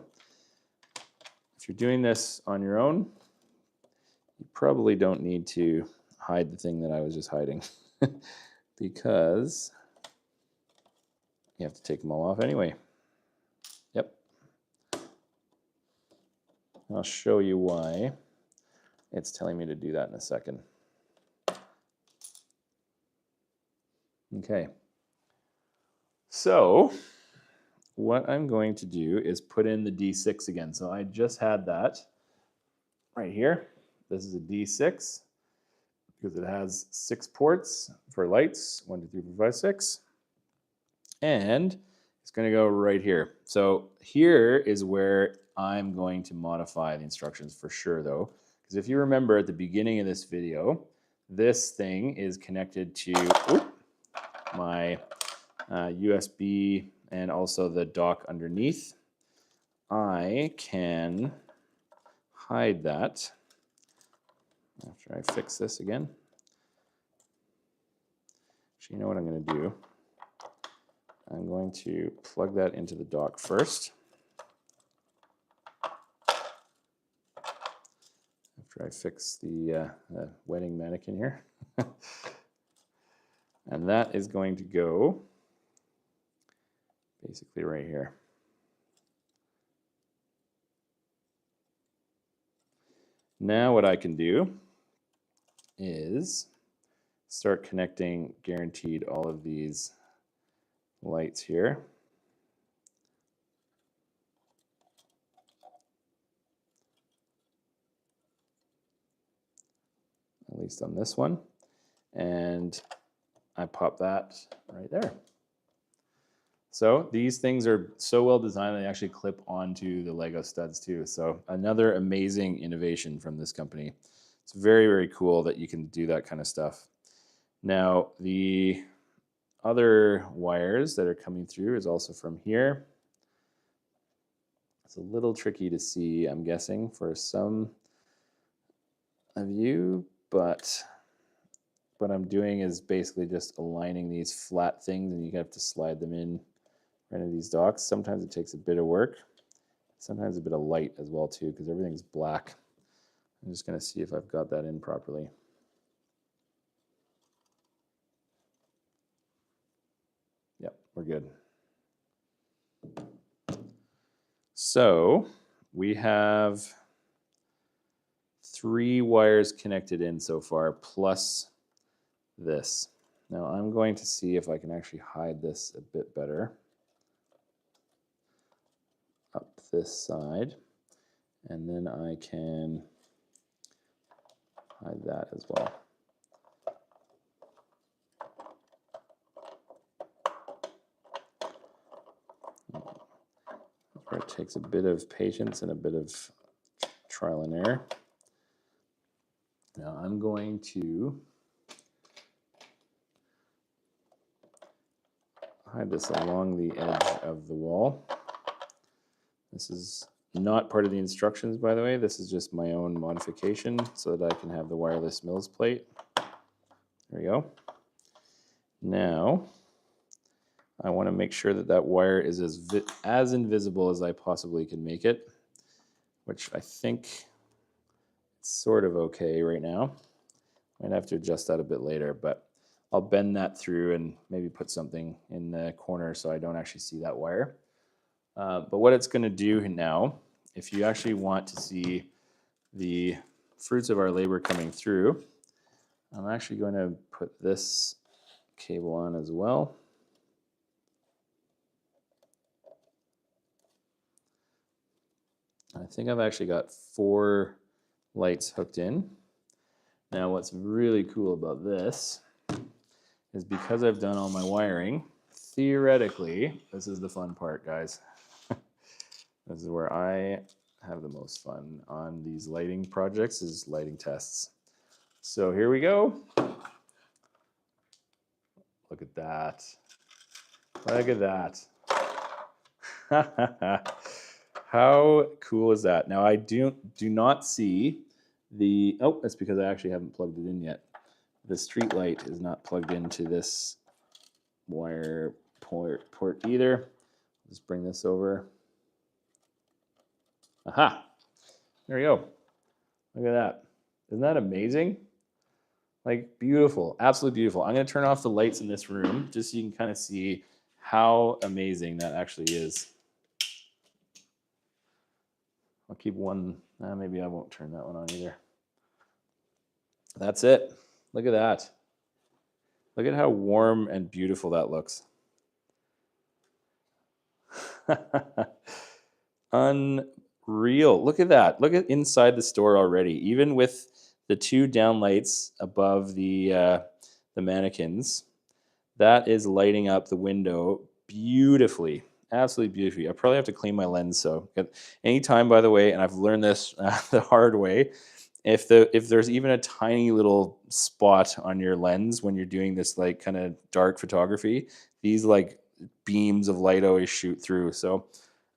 if you're doing this on your own, you probably don't need to hide the thing that I was just hiding because you have to take them all off anyway. Yep. I'll show you why it's telling me to do that in a second. Okay. So what I'm going to do is put in the D6 again. So I just had that right here. This is a D6 because it has 6 ports for lights, 1, 2, 3, 4, 5, 6. And it's going to go right here. So here is where I'm going to modify the instructions for sure though. Because if you remember at the beginning of this video, this thing is connected to my USB and also the dock underneath. I can hide that after I fix this again. Actually, you know what I'm going to do? I'm going to plug that into the dock first. After I fix the wedding mannequin here. And that is going to go basically right here. Now what I can do is start connecting guaranteed all of these lights here. At least on this one. And I pop that right there. So these things are so well designed, they actually clip onto the Lego studs too. So another amazing innovation from this company. It's very, very cool that you can do that kind of stuff. Now, the other wires that are coming through is also from here. It's a little tricky to see, I'm guessing, for some of you, but what I'm doing is basically just aligning these flat things, and you have to slide them in right into these docks. Sometimes it takes a bit of work, sometimes a bit of light as well too, because everything's black. I'm just going to see if I've got that in properly. Yep, we're good. So we have 3 wires connected in so far, plus this. Now I'm going to see if I can actually hide this a bit better. Up this side, and then I can hide that as well. Where it takes a bit of patience and a bit of trial and error. Now I'm going to hide this along the edge of the wall. This is not part of the instructions, by the way. This is just my own modification so that I can have the wireless Mills plate. There we go. Now, I want to make sure that that wire is as invisible as I possibly can make it, which I think it's sort of okay right now. Might have to adjust that a bit later, but I'll bend that through and maybe put something in the corner so I don't actually see that wire. But what it's going to do now, if you actually want to see the fruits of our labor coming through, I'm actually going to put this cable on as well. I think I've actually got 4 lights hooked in. Now what's really cool about this is because I've done all my wiring, theoretically, this is the fun part, guys. This is where I have the most fun on these lighting projects, is lighting tests. So here we go. Look at that. Look at that. How cool is that? Now I do not see the, oh, that's because I actually haven't plugged it in yet. The street light is not plugged into this wire port either. Just bring this over. Aha, there we go. Look at that. Isn't that amazing? Like, beautiful, absolutely beautiful. I'm gonna turn off the lights in this room just so you can kind of see how amazing that actually is. I'll keep one, maybe I won't turn that one on either. That's it. Look at that. Look at how warm and beautiful that looks. Unreal. Look at that. Look at inside the store already. Even with the 2 down lights above the mannequins, that is lighting up the window beautifully. Absolutely beautifully. I probably have to clean my lens. So anytime, by the way, and I've learned this the hard way, if there's even a tiny little spot on your lens when you're doing this like kind of dark photography, these like beams of light always shoot through. So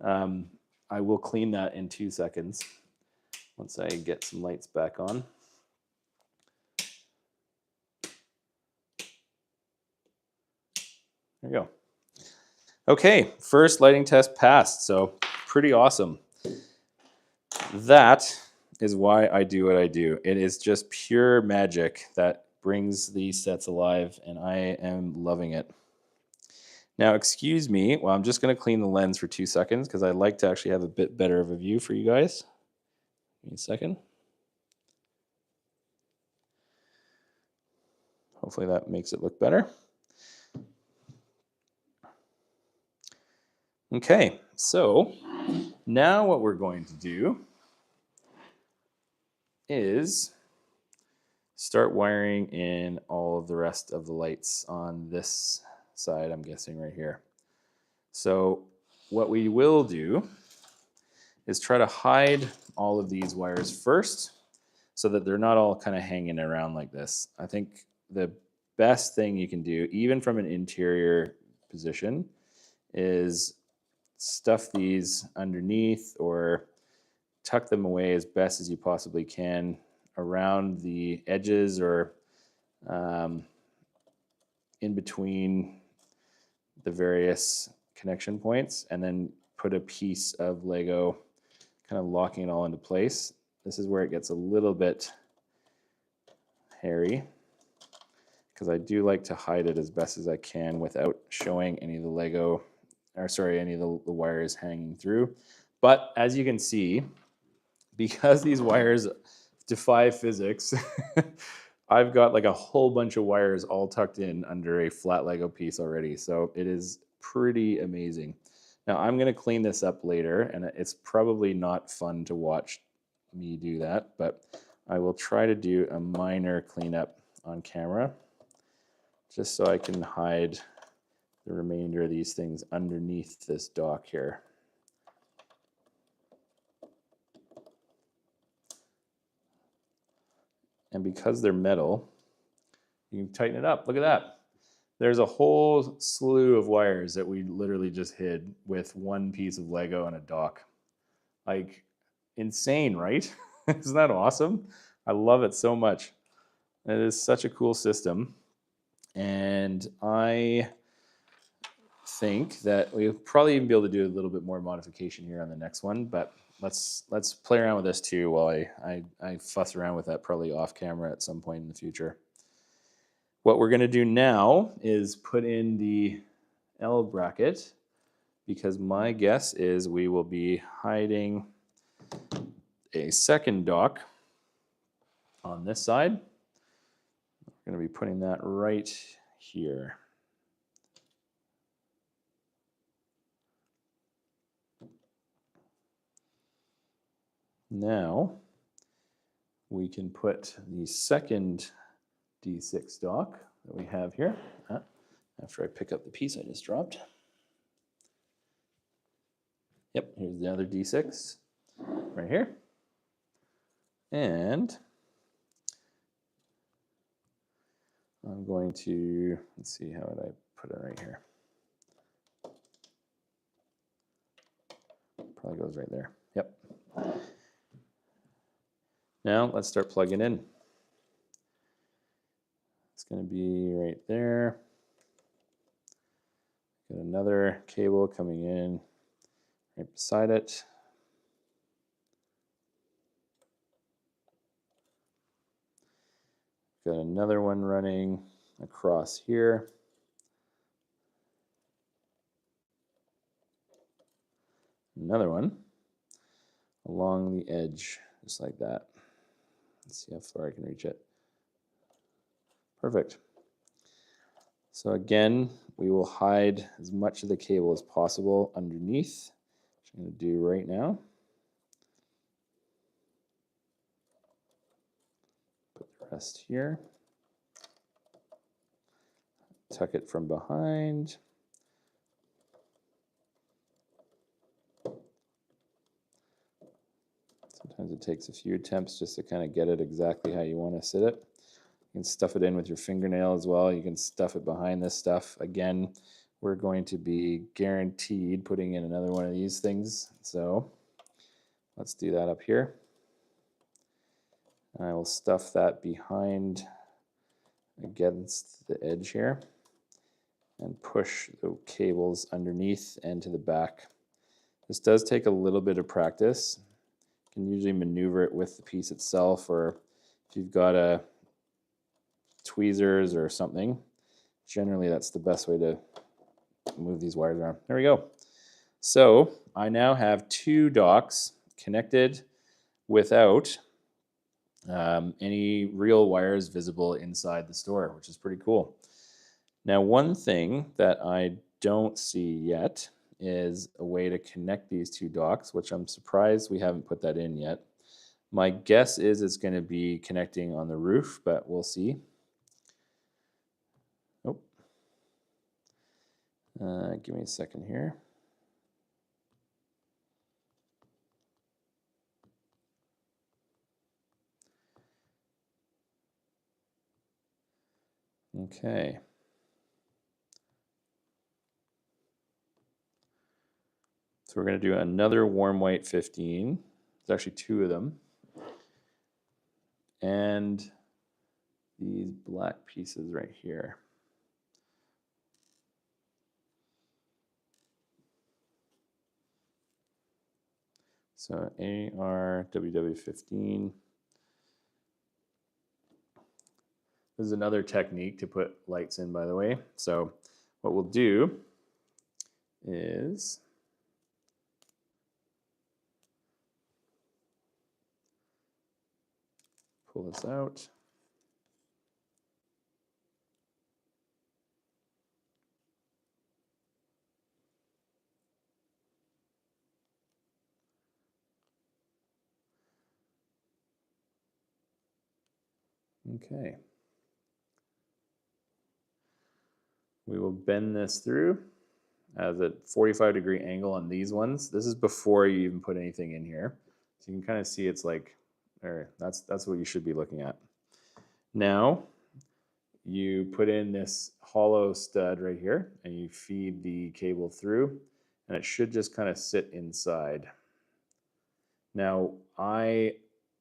I will clean that in 2 seconds once I get some lights back on. There you go. Okay, first lighting test passed, so pretty awesome. That is why I do what I do. It is just pure magic that brings these sets alive, and I am loving it. Now, excuse me, well, I'm just going to clean the lens for 2 seconds because I'd like to actually have a bit better of a view for you guys. Give me a second. Hopefully that makes it look better. Okay, so now what we're going to do is start wiring in all of the rest of the lights on this side, I'm guessing right here. So what we will do is try to hide all of these wires first so that they're not all kind of hanging around like this. I think the best thing you can do, even from an interior position, is stuff these underneath or tuck them away as best as you possibly can around the edges or in between the various connection points, and then put a piece of Lego kind of locking it all into place. This is where it gets a little bit hairy because I do like to hide it as best as I can without showing any of the Lego, or sorry, any of the wires hanging through. But as you can see, because these wires defy physics, I've got like a whole bunch of wires all tucked in under a flat Lego piece already. So it is pretty amazing. Now I'm going to clean this up later, and it's probably not fun to watch me do that, but I will try to do a minor cleanup on camera just so I can hide the remainder of these things underneath this dock here. And because they're metal, you can tighten it up. Look at that. There's a whole slew of wires that we literally just hid with one piece of Lego and a dock. Like, insane, right? Isn't that awesome? I love it so much. It is such a cool system. And I think that we'll probably even be able to do a little bit more modification here on the next one, but let's play around with this too while I fuss around with that probably off camera at some point in the future. What we're going to do now is put in the L bracket, because my guess is we will be hiding a second dock on this side. We're going to be putting that right here. Now we can put the second D6 dock that we have here, after I pick up the piece I just dropped. Yep, here's the other D6 right here. And I'm going to, let's see, how would I put it right here? Probably goes right there. Yep. Now let's start plugging in. It's going to be right there. Got another cable coming in right beside it. Got another one running across here. Another one along the edge, just like that. Let's see how far I can reach it. Perfect. So again, we will hide as much of the cable as possible underneath, which I'm going to do right now. Put the rest here. Tuck it from behind. Sometimes it takes a few attempts just to kind of get it exactly how you want to sit it. You can stuff it in with your fingernail as well. You can stuff it behind this stuff. Again, we're going to be guaranteed putting in another one of these things. So let's do that up here. And I will stuff that behind against the edge here and push the cables underneath and to the back. This does take a little bit of practice. You can usually maneuver it with the piece itself, or if you've got a tweezers or something, generally that's the best way to move these wires around. There we go. So I now have two docks connected without any real wires visible inside the store, which is pretty cool. Now, one thing that I don't see yet is a way to connect these two docks, which I'm surprised we haven't put that in yet. My guess is it's going to be connecting on the roof, but we'll see. Oh, give me a second here. Okay. So we're going to do another warm white 15. There's actually two of them. And these black pieces right here. So ARWW15. This is another technique to put lights in, by the way. So what we'll do is pull this out. Okay. We will bend this through as a 45-degree angle on these ones. This is before you even put anything in here. So you can kind of see it's like, or that's what you should be looking at. Now, you put in this hollow stud right here and you feed the cable through, and it should just kind of sit inside. Now, I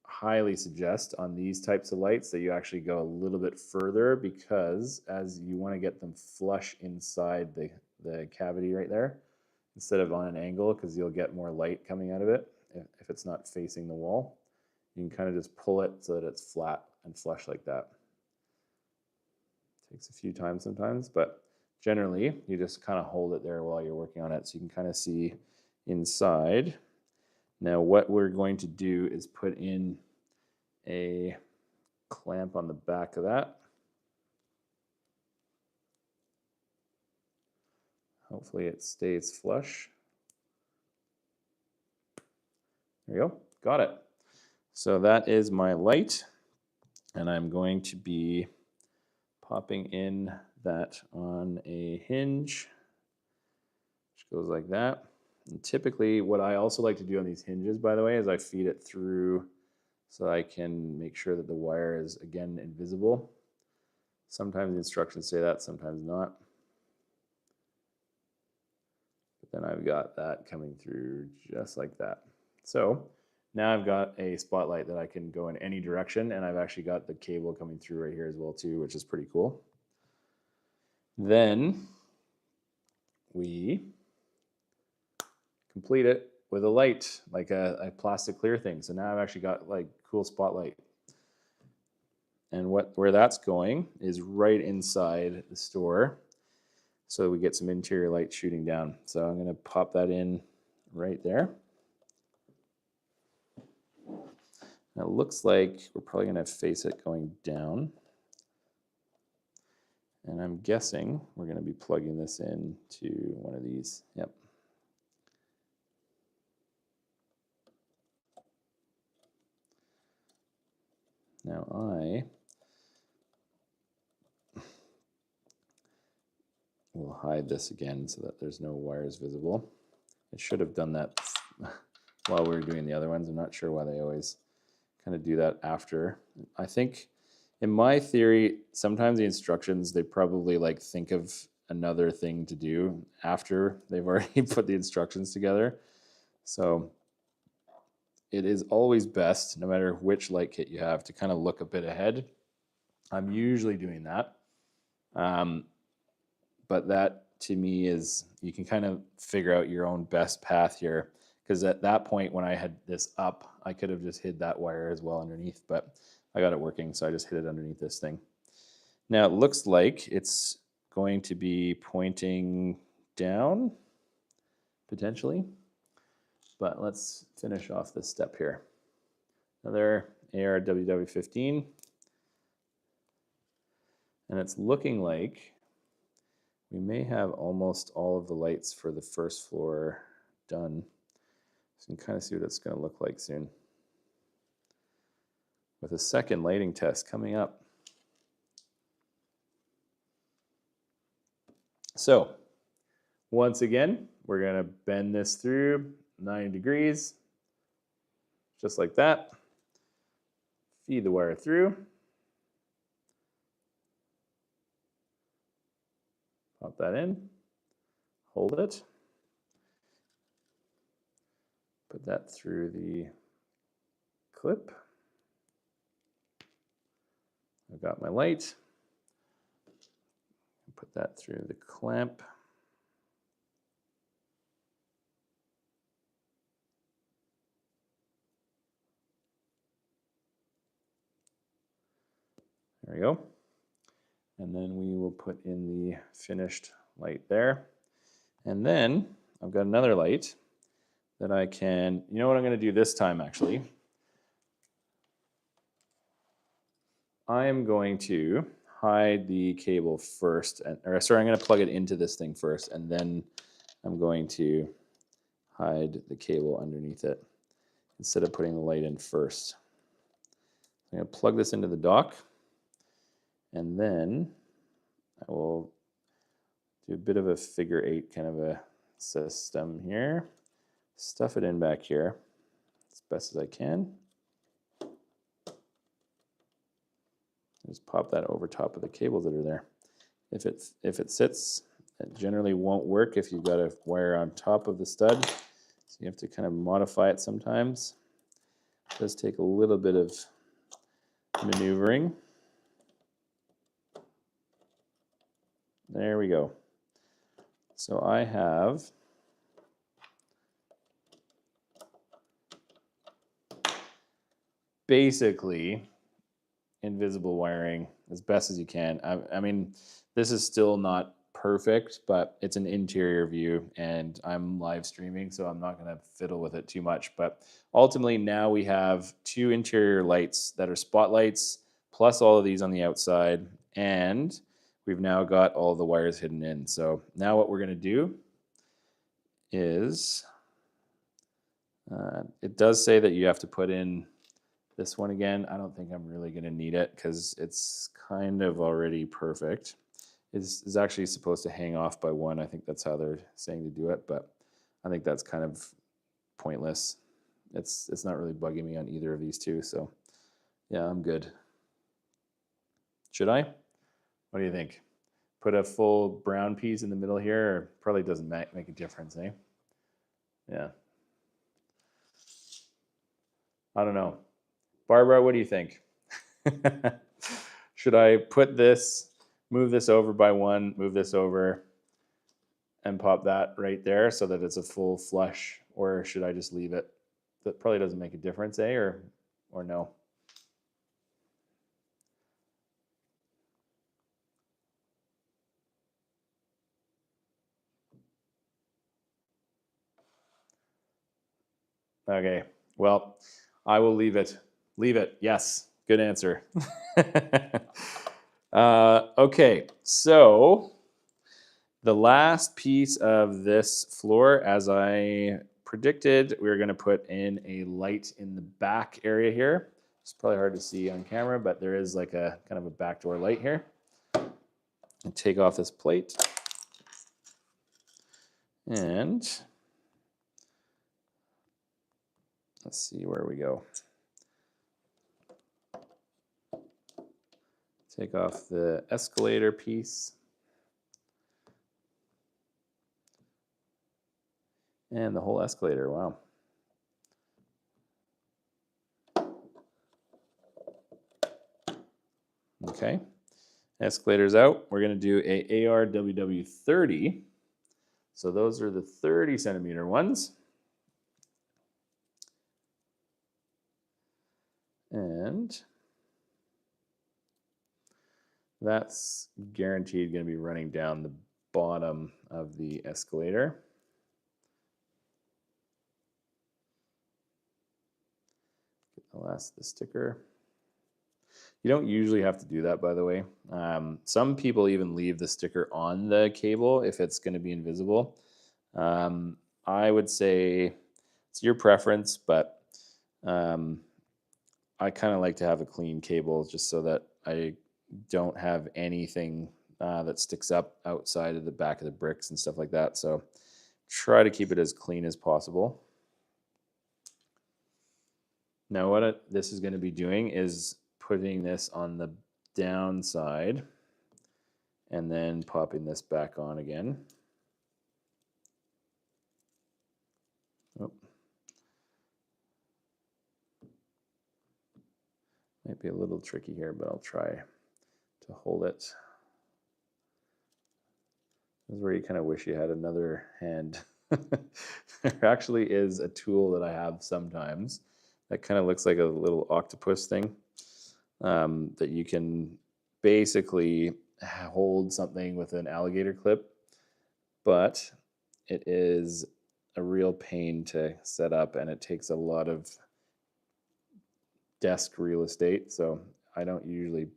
highly suggest on these types of lights that you actually go a little bit further, because as you want to get them flush inside the cavity right there instead of on an angle, because you'll get more light coming out of it if it's not facing the wall. You can kind of just pull it so that it's flat and flush like that. Takes a few times sometimes, but generally you just kind of hold it there while you're working on it so you can kind of see inside. Now what we're going to do is put in a clamp on the back of that. Hopefully it stays flush. There you go, got it. So that is my light, and I'm going to be popping in that on a hinge, which goes like that. And typically what I also like to do on these hinges, by the way, is I feed it through so I can make sure that the wire is, again, invisible. Sometimes the instructions say that, sometimes not. But then I've got that coming through just like that. So now I've got a spotlight that I can go in any direction, and I've actually got the cable coming through right here as well too, which is pretty cool. Then we complete it with a light, like a plastic clear thing. So now I've actually got like cool spotlight. And where that's going is right inside the store, so we get some interior light shooting down. So I'm going to pop that in right there. Now it looks like we're probably going to face it going down. And I'm guessing we're going to be plugging this in to one of these. Yep. Now I will hide this again so that there's no wires visible. I should have done that while we were doing the other ones. I'm not sure why they always kind of do that after. I think in my theory, sometimes the instructions, they probably like think of another thing to do after they've already put the instructions together. So it is always best, no matter which light kit you have, to kind of look a bit ahead. I'm usually doing that. But that to me is, you can kind of figure out your own best path here. Because at that point, when I had this up, I could have just hid that wire as well underneath, but I got it working, so I just hid it underneath this thing. Now it looks like it's going to be pointing down, potentially, but let's finish off this step here. Another ARWW15, and it's looking like we may have almost all of the lights for the first floor done. So you can kind of see what it's going to look like soon, with a second lighting test coming up. So once again, we're going to bend this through 90 degrees, just like that. Feed the wire through. Pop that in. Hold it. Put that through the clip. I've got my light. Put that through the clamp. There we go. And then we will put in the finished light there. And then I've got another light that I can, you know what I'm going to do this time actually? I am going to hide the cable first, I'm going to plug it into this thing first, and then I'm going to hide the cable underneath it instead of putting the light in first. I'm going to plug this into the dock, and then I will do a bit of a figure 8 kind of a system here. Stuff it in back here as best as I can. Just pop that over top of the cables that are there. If it sits, it generally won't work if you've got a wire on top of the stud. So you have to kind of modify it sometimes. It does take a little bit of maneuvering. There we go. So I have basically invisible wiring as best as you can. I mean, this is still not perfect, but it's an interior view and I'm live streaming, so I'm not going to fiddle with it too much. But ultimately, now we have two interior lights that are spotlights, plus all of these on the outside. And we've now got all the wires hidden in. So now what we're going to do is, it does say that you have to put in this one again. I don't think I'm really going to need it because it's kind of already perfect. It's actually supposed to hang off by one. I think that's how they're saying to do it, but I think that's kind of pointless. It's not really bugging me on either of these two, so yeah, I'm good. Should I? What do you think? Put a full brown piece in the middle here, or probably doesn't make a difference, eh? Yeah. I don't know. Barbara, what do you think? Should I put this, move this over by one, move this over, and pop that right there so that it's a full flush, or should I just leave it? That probably doesn't make a difference, eh? Or no? Okay. Well, I will leave it. Leave it. Yes. Good answer. Okay. So the last piece of this floor, as I predicted, we're going to put in a light in the back area here. It's probably hard to see on camera, but there is like a kind of a backdoor light here. And take off this plate. And let's see where we go. Take off the escalator piece. And the whole escalator, wow. Okay, escalator's out. We're gonna do a ARWW30. So those are the 30 centimeter ones. And that's guaranteed gonna be running down the bottom of the escalator. Get the last of the sticker. You don't usually have to do that, by the way. Some people even leave the sticker on the cable if it's going to be invisible. I would say it's your preference, but I kind of like to have a clean cable just so that I don't have anything that sticks up outside of the back of the bricks and stuff like that. So try to keep it as clean as possible. Now what this is going to be doing is putting this on the downside and then popping this back on again. Oh. Might be a little tricky here, but I'll try to hold it. This is where you kind of wish you had another hand. There actually is a tool that I have sometimes that kind of looks like a little octopus thing. That you can basically hold something with an alligator clip, but it is a real pain to set up and it takes a lot of desk real estate. So I don't usually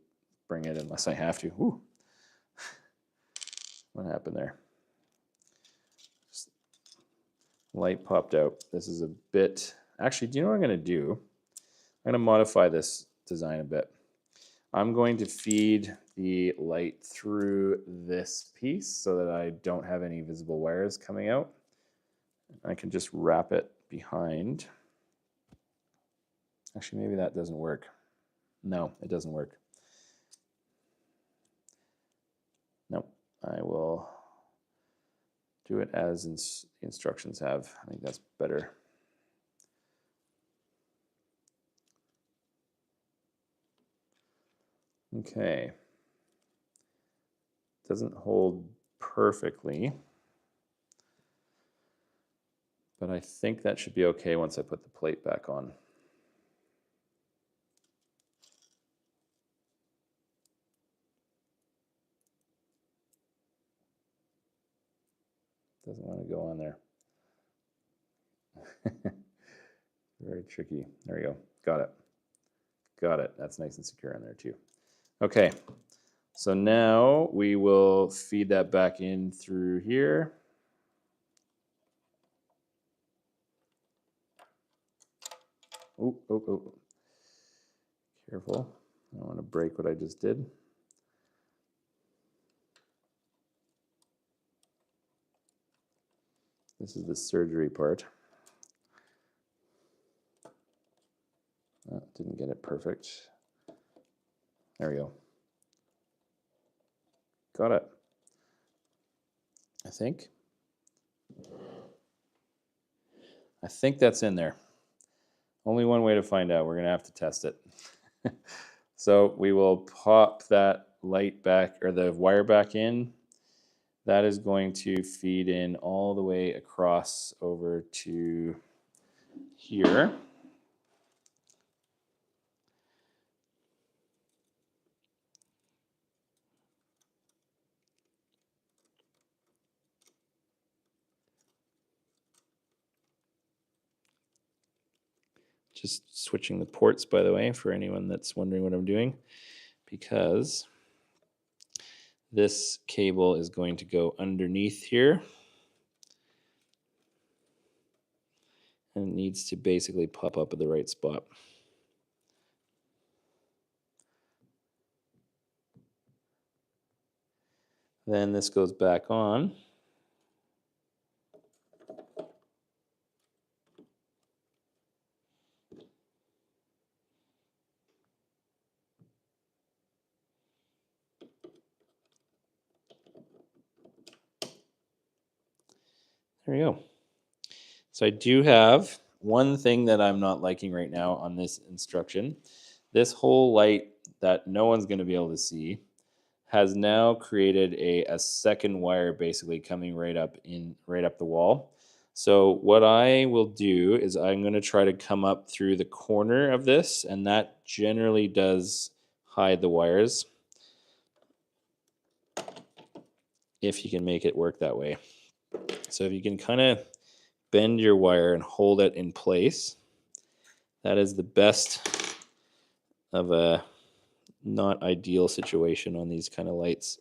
bring it unless I have to. Ooh. What happened there? Just light popped out. This is a bit, actually, do you know what I'm going to do? I'm going to modify this design a bit. I'm going to feed the light through this piece so that I don't have any visible wires coming out. I can just wrap it behind. Actually, maybe that doesn't work. No, it doesn't work. Nope, I will do it as the instructions have. I think that's better. Okay. Doesn't hold perfectly, but I think that should be okay once I put the plate back on. Doesn't want to go on there. Very tricky. There we go. Got it. Got it. That's nice and secure in there too. Okay. So now we will feed that back in through here. Oh, oh, oh. Careful. I don't want to break what I just did. This is the surgery part. Oh, didn't get it perfect. There we go. Got it. I think. I think that's in there. Only one way to find out. We're going to have to test it. So we will pop that light back, or the wire back in. That is going to feed in all the way across over to here. Just switching the ports, by the way, for anyone that's wondering what I'm doing, because this cable is going to go underneath here. And it needs to basically pop up at the right spot. Then this goes back on. There we go. So I do have one thing that I'm not liking right now on this instruction. This whole light that no one's going to be able to see has now created a second wire basically coming right up the wall. So what I will do is I'm going to try to come up through the corner of this, and that generally does hide the wires if you can make it work that way. So if you can kind of bend your wire and hold it in place, that is the best of a not ideal situation on these kind of lights.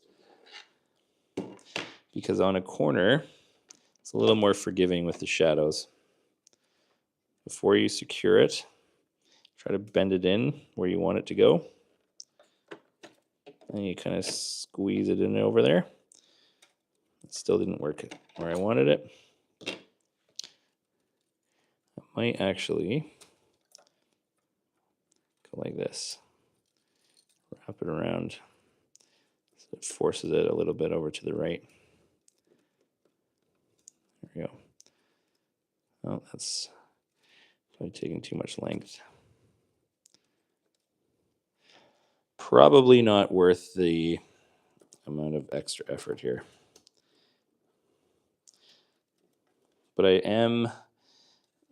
Because on a corner, it's a little more forgiving with the shadows. Before you secure it, try to bend it in where you want it to go. And you kind of squeeze it in over there. It still didn't work where I wanted it. I might actually go like this. Wrap it around so it forces it a little bit over to the right. There we go. Oh, that's probably taking too much length. Probably not worth the amount of extra effort here. But I am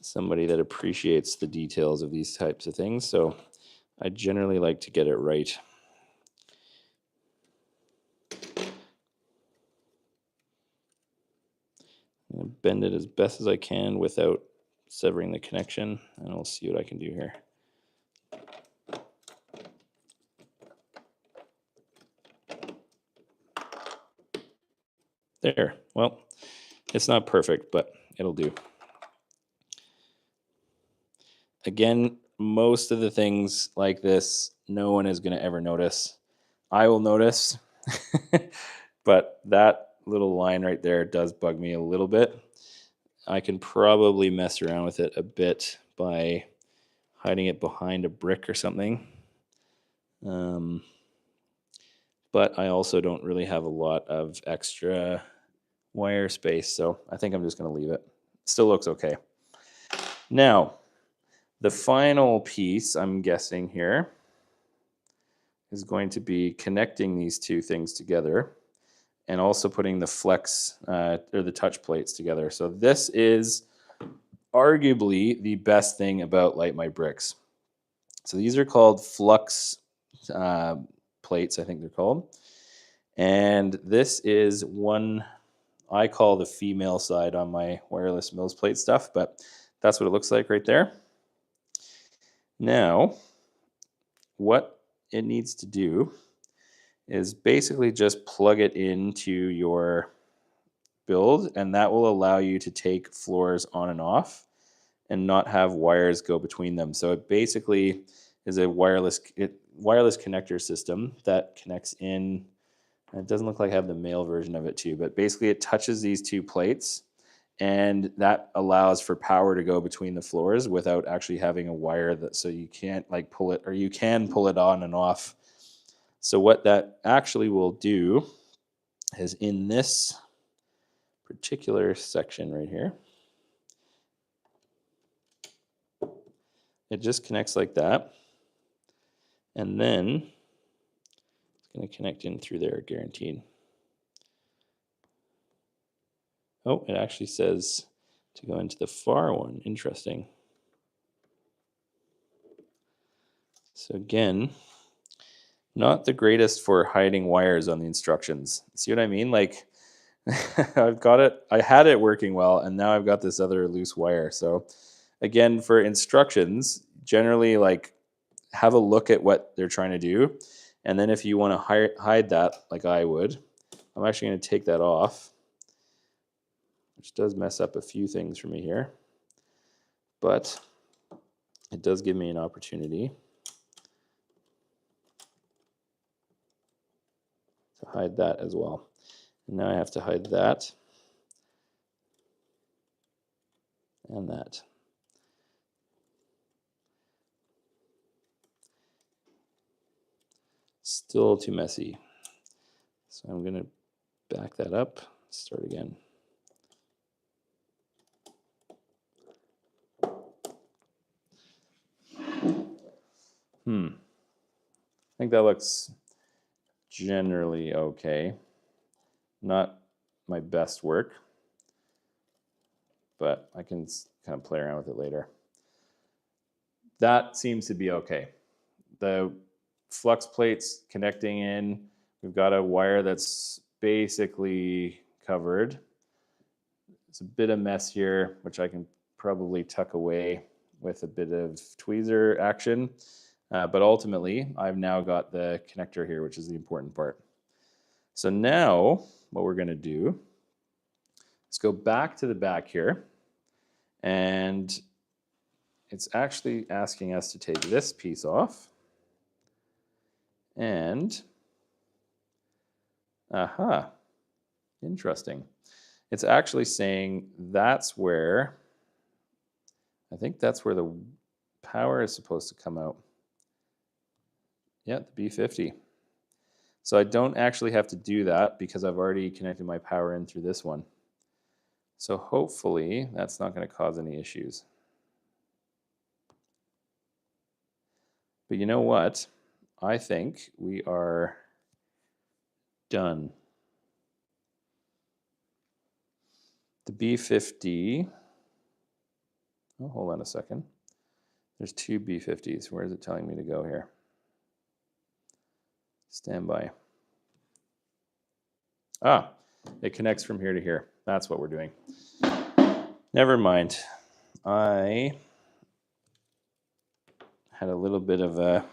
somebody that appreciates the details of these types of things, so I generally like to get it right. I'm going to bend it as best as I can without severing the connection, and I'll see what I can do here. There. Well, it's not perfect, but it'll do. Again, most of the things like this, no one is going to ever notice. I will notice, but that little line right there does bug me a little bit. I can probably mess around with it a bit by hiding it behind a brick or something. But I also don't really have a lot of extra wire space, so I think I'm just going to leave it. Still looks okay. Now, the final piece, I'm guessing here, is going to be connecting these two things together and also putting the flex or the touch plates together. So this is arguably the best thing about Light My Bricks. So these are called flux uh, plates, I think they're called. And this is one I call the female side on my wireless Mills plate stuff, but that's what it looks like right there. Now, what it needs to do is basically just plug it into your build, and that will allow you to take floors on and off and not have wires go between them. So it basically is a wireless connector system that connects in. It doesn't look like I have the male version of it too, but basically it touches these two plates, and that allows for power to go between the floors without actually having a wire that, so you can't like pull it, or you can pull it on and off. So what that actually will do is in this particular section right here, it just connects like that. And then it's going to connect in through there, guaranteed. Oh, it actually says to go into the far one. Interesting. So again, not the greatest for hiding wires on the instructions. See what I mean? Like I've got it, I had it working well, and now I've got this other loose wire. So again, for instructions, generally like have a look at what they're trying to do. And then if you want to hide that, like I would, I'm actually going to take that off, which does mess up a few things for me here. But it does give me an opportunity to hide that as well. And now I have to hide that and that. Still too messy. So I'm going to back that up, start again. I think that looks generally okay. Not my best work, but I can kind of play around with it later. That seems to be okay. The flux plates connecting in, we've got a wire that's basically covered. It's a bit of mess here, which I can probably tuck away with a bit of tweezer action. But ultimately, I've now got the connector here, which is the important part. So now what we're going to do is go back to the back here, and it's actually asking us to take this piece off. And, aha, interesting. It's actually saying that's where, I think that's where the power is supposed to come out. Yeah, the B50. So I don't actually have to do that because I've already connected my power in through this one. So hopefully that's not going to cause any issues. But you know what? I think we are done. The B50, oh, hold on a second. There's two B50s. Where is it telling me to go here? Stand by. Ah, it connects from here to here. That's what we're doing. Never mind. I had a little bit of a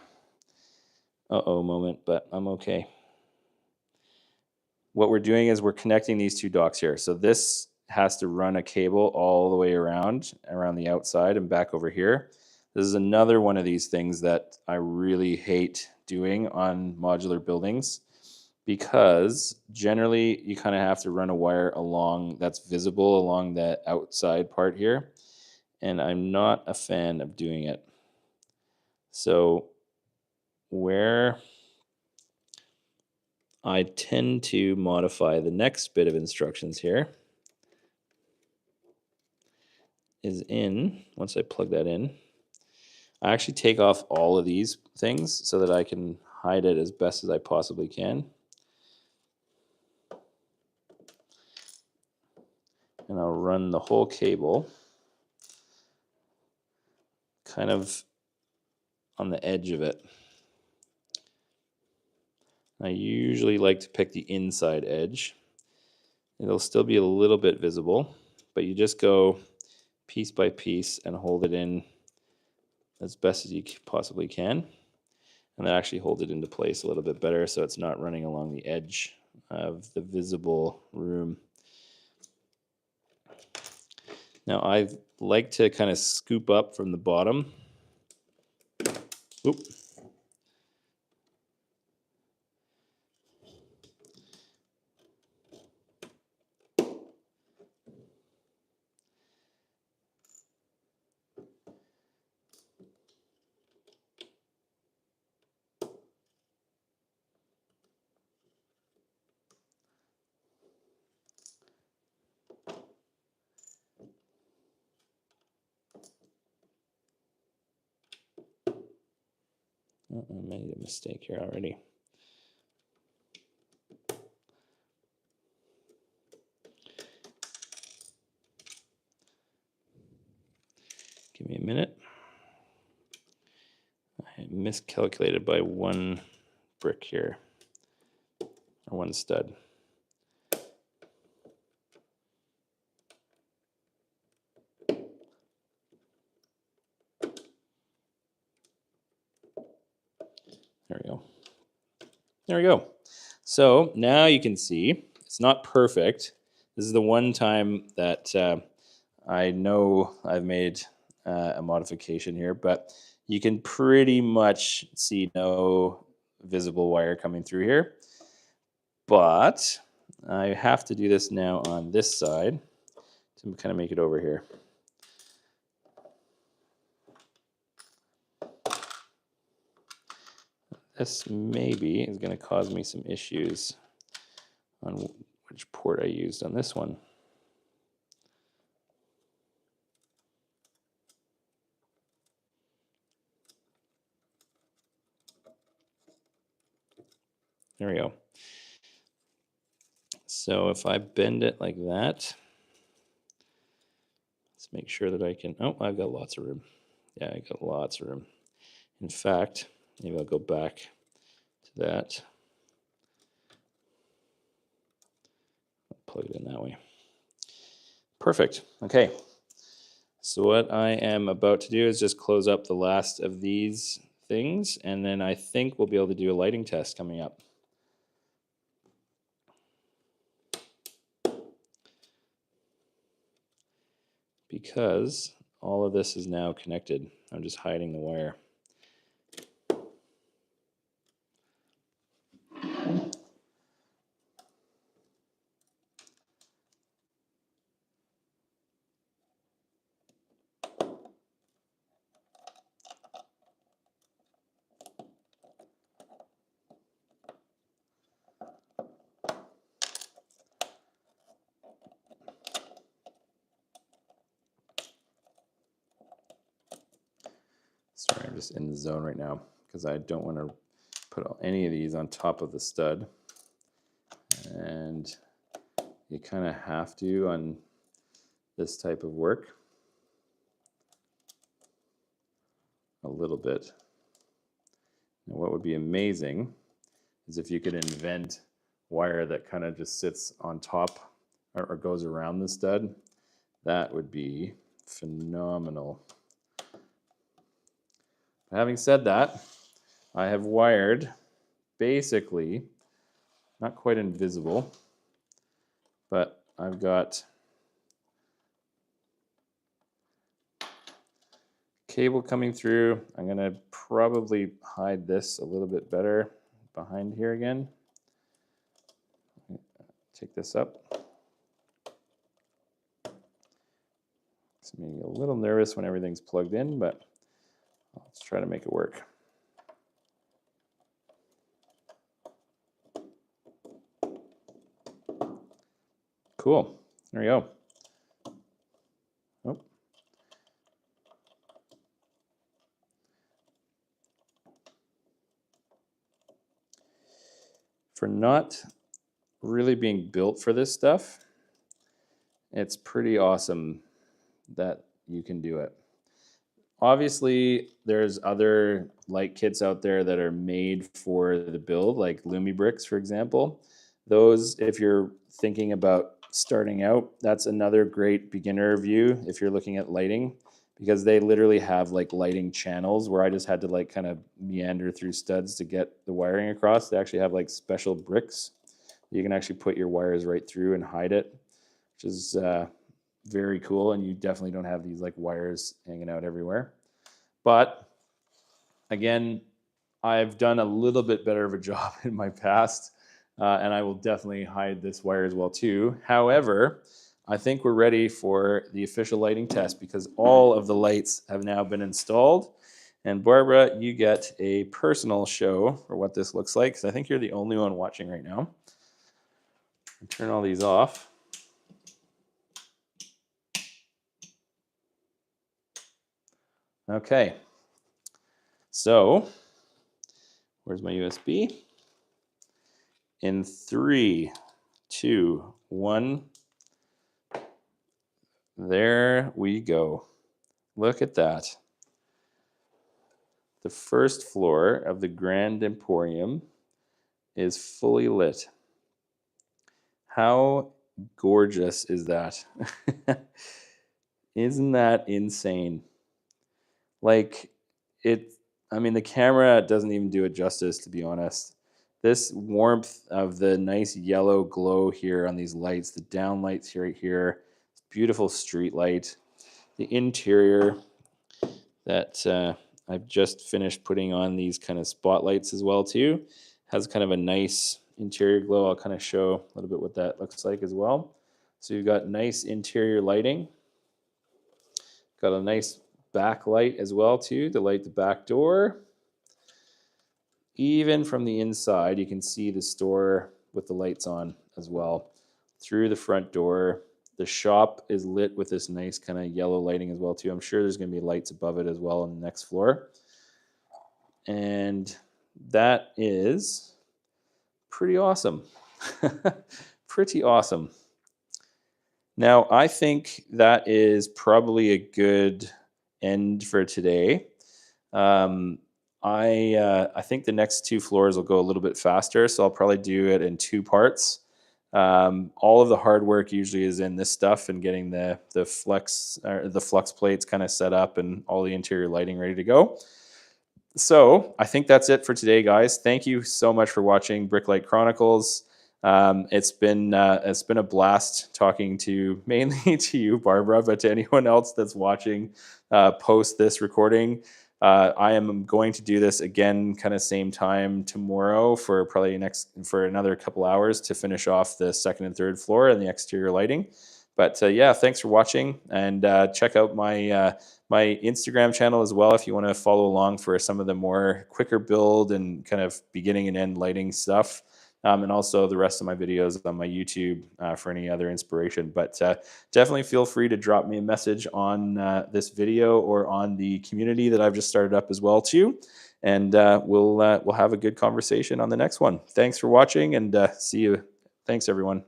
uh-oh moment, but I'm okay. What we're doing is we're connecting these two docks here. So this has to run a cable all the way around the outside and back over here. This is another one of these things that I really hate doing on modular buildings, because generally you kind of have to run a wire along that's visible along the outside part here, and I'm not a fan of doing it. So where I tend to modify the next bit of instructions here is once I plug that in, I actually take off all of these things so that I can hide it as best as I possibly can. And I'll run the whole cable kind of on the edge of it. I usually like to pick the inside edge. It'll still be a little bit visible, but you just go piece by piece and hold it in as best as you possibly can. And that actually holds it into place a little bit better so it's not running along the edge of the visible room. Now I like to kind of scoop up from the bottom. Oop. Oh, I made a mistake here already. Give me a minute. I miscalculated by one brick here, or one stud. There we go. There we go. So now you can see it's not perfect. This is the one time that I know I've made a modification here, but you can pretty much see no visible wire coming through here. But I have to do this now on this side to kind of make it over here. This maybe is going to cause me some issues on which port I used on this one. There we go. So if I bend it like that, let's make sure that I can, oh, I've got lots of room. Yeah, I got lots of room. In fact, maybe I'll go back to that. Plug it in that way. Perfect. Okay. So what I am about to do is just close up the last of these things, and then I think we'll be able to do a lighting test coming up. Because all of this is now connected. I'm just hiding the wire. Sorry, I'm just in the zone right now because I don't want to put any of these on top of the stud. And you kind of have to on this type of work. A little bit. Now what would be amazing is if you could invent wire that kind of just sits on top or goes around the stud. That would be phenomenal. Having said that, I have wired basically, not quite invisible, but I've got cable coming through. I'm going to probably hide this a little bit better behind here again. Take this up. It's making me a little nervous when everything's plugged in, but let's try to make it work. Cool. There we go. Oh. For not really being built for this stuff, it's pretty awesome that you can do it. Obviously, there's other light kits out there that are made for the build, like Lumi bricks, for example. Those, if you're thinking about starting out, that's another great beginner view if you're looking at lighting, because they literally have like lighting channels where I just had to like kind of meander through studs to get the wiring across. They actually have like special bricks. You can actually put your wires right through and hide it, which is very cool, and you definitely don't have these like wires hanging out everywhere. But again, I've done a little bit better of a job in my past, and I will definitely hide this wire as well too. However, I think we're ready for the official lighting test because all of the lights have now been installed. And Barbara, you get a personal show for what this looks like, because I think you're the only one watching right now. Turn all these off. Okay, so where's my USB? In 3, 2, 1. There we go. Look at that. The first floor of the Grand Emporium is fully lit. How gorgeous is that? Isn't that insane? Like, it, I mean, the camera doesn't even do it justice, to be honest. This warmth of the nice yellow glow here on these lights, the down lights right here, beautiful street light, the interior that I've just finished putting on these kind of spotlights as well too, has kind of a nice interior glow. I'll kind of show a little bit what that looks like as well. So you've got nice interior lighting, got a nice backlight as well too to light the back door. Even from the inside, you can see the store with the lights on as well. Through the front door, the shop is lit with this nice kind of yellow lighting as well too. I'm sure there's going to be lights above it as well on the next floor. And that is pretty awesome. Pretty awesome. Now, I think that is probably a good end for today. I think the next 2 floors will go a little bit faster, so I'll probably do it in 2 parts. All of the hard work usually is in this stuff and getting the flux plates kind of set up and all the interior lighting ready to go. So I think that's it for today, guys. Thank you so much for watching Bricklight Chronicles. It's been a blast talking to mainly to you, Barbara, but to anyone else that's watching post this recording. I am going to do this again, kind of same time tomorrow for probably for another couple hours to finish off the 2nd and 3rd floor and the exterior lighting. But yeah, thanks for watching, and check out my my Instagram channel as well if you want to follow along for some of the more quicker build and kind of beginning and end lighting stuff. And also the rest of my videos on my YouTube for any other inspiration. But definitely feel free to drop me a message on this video or on the community that I've just started up as well too. And we'll have a good conversation on the next one. Thanks for watching, and see you. Thanks, everyone.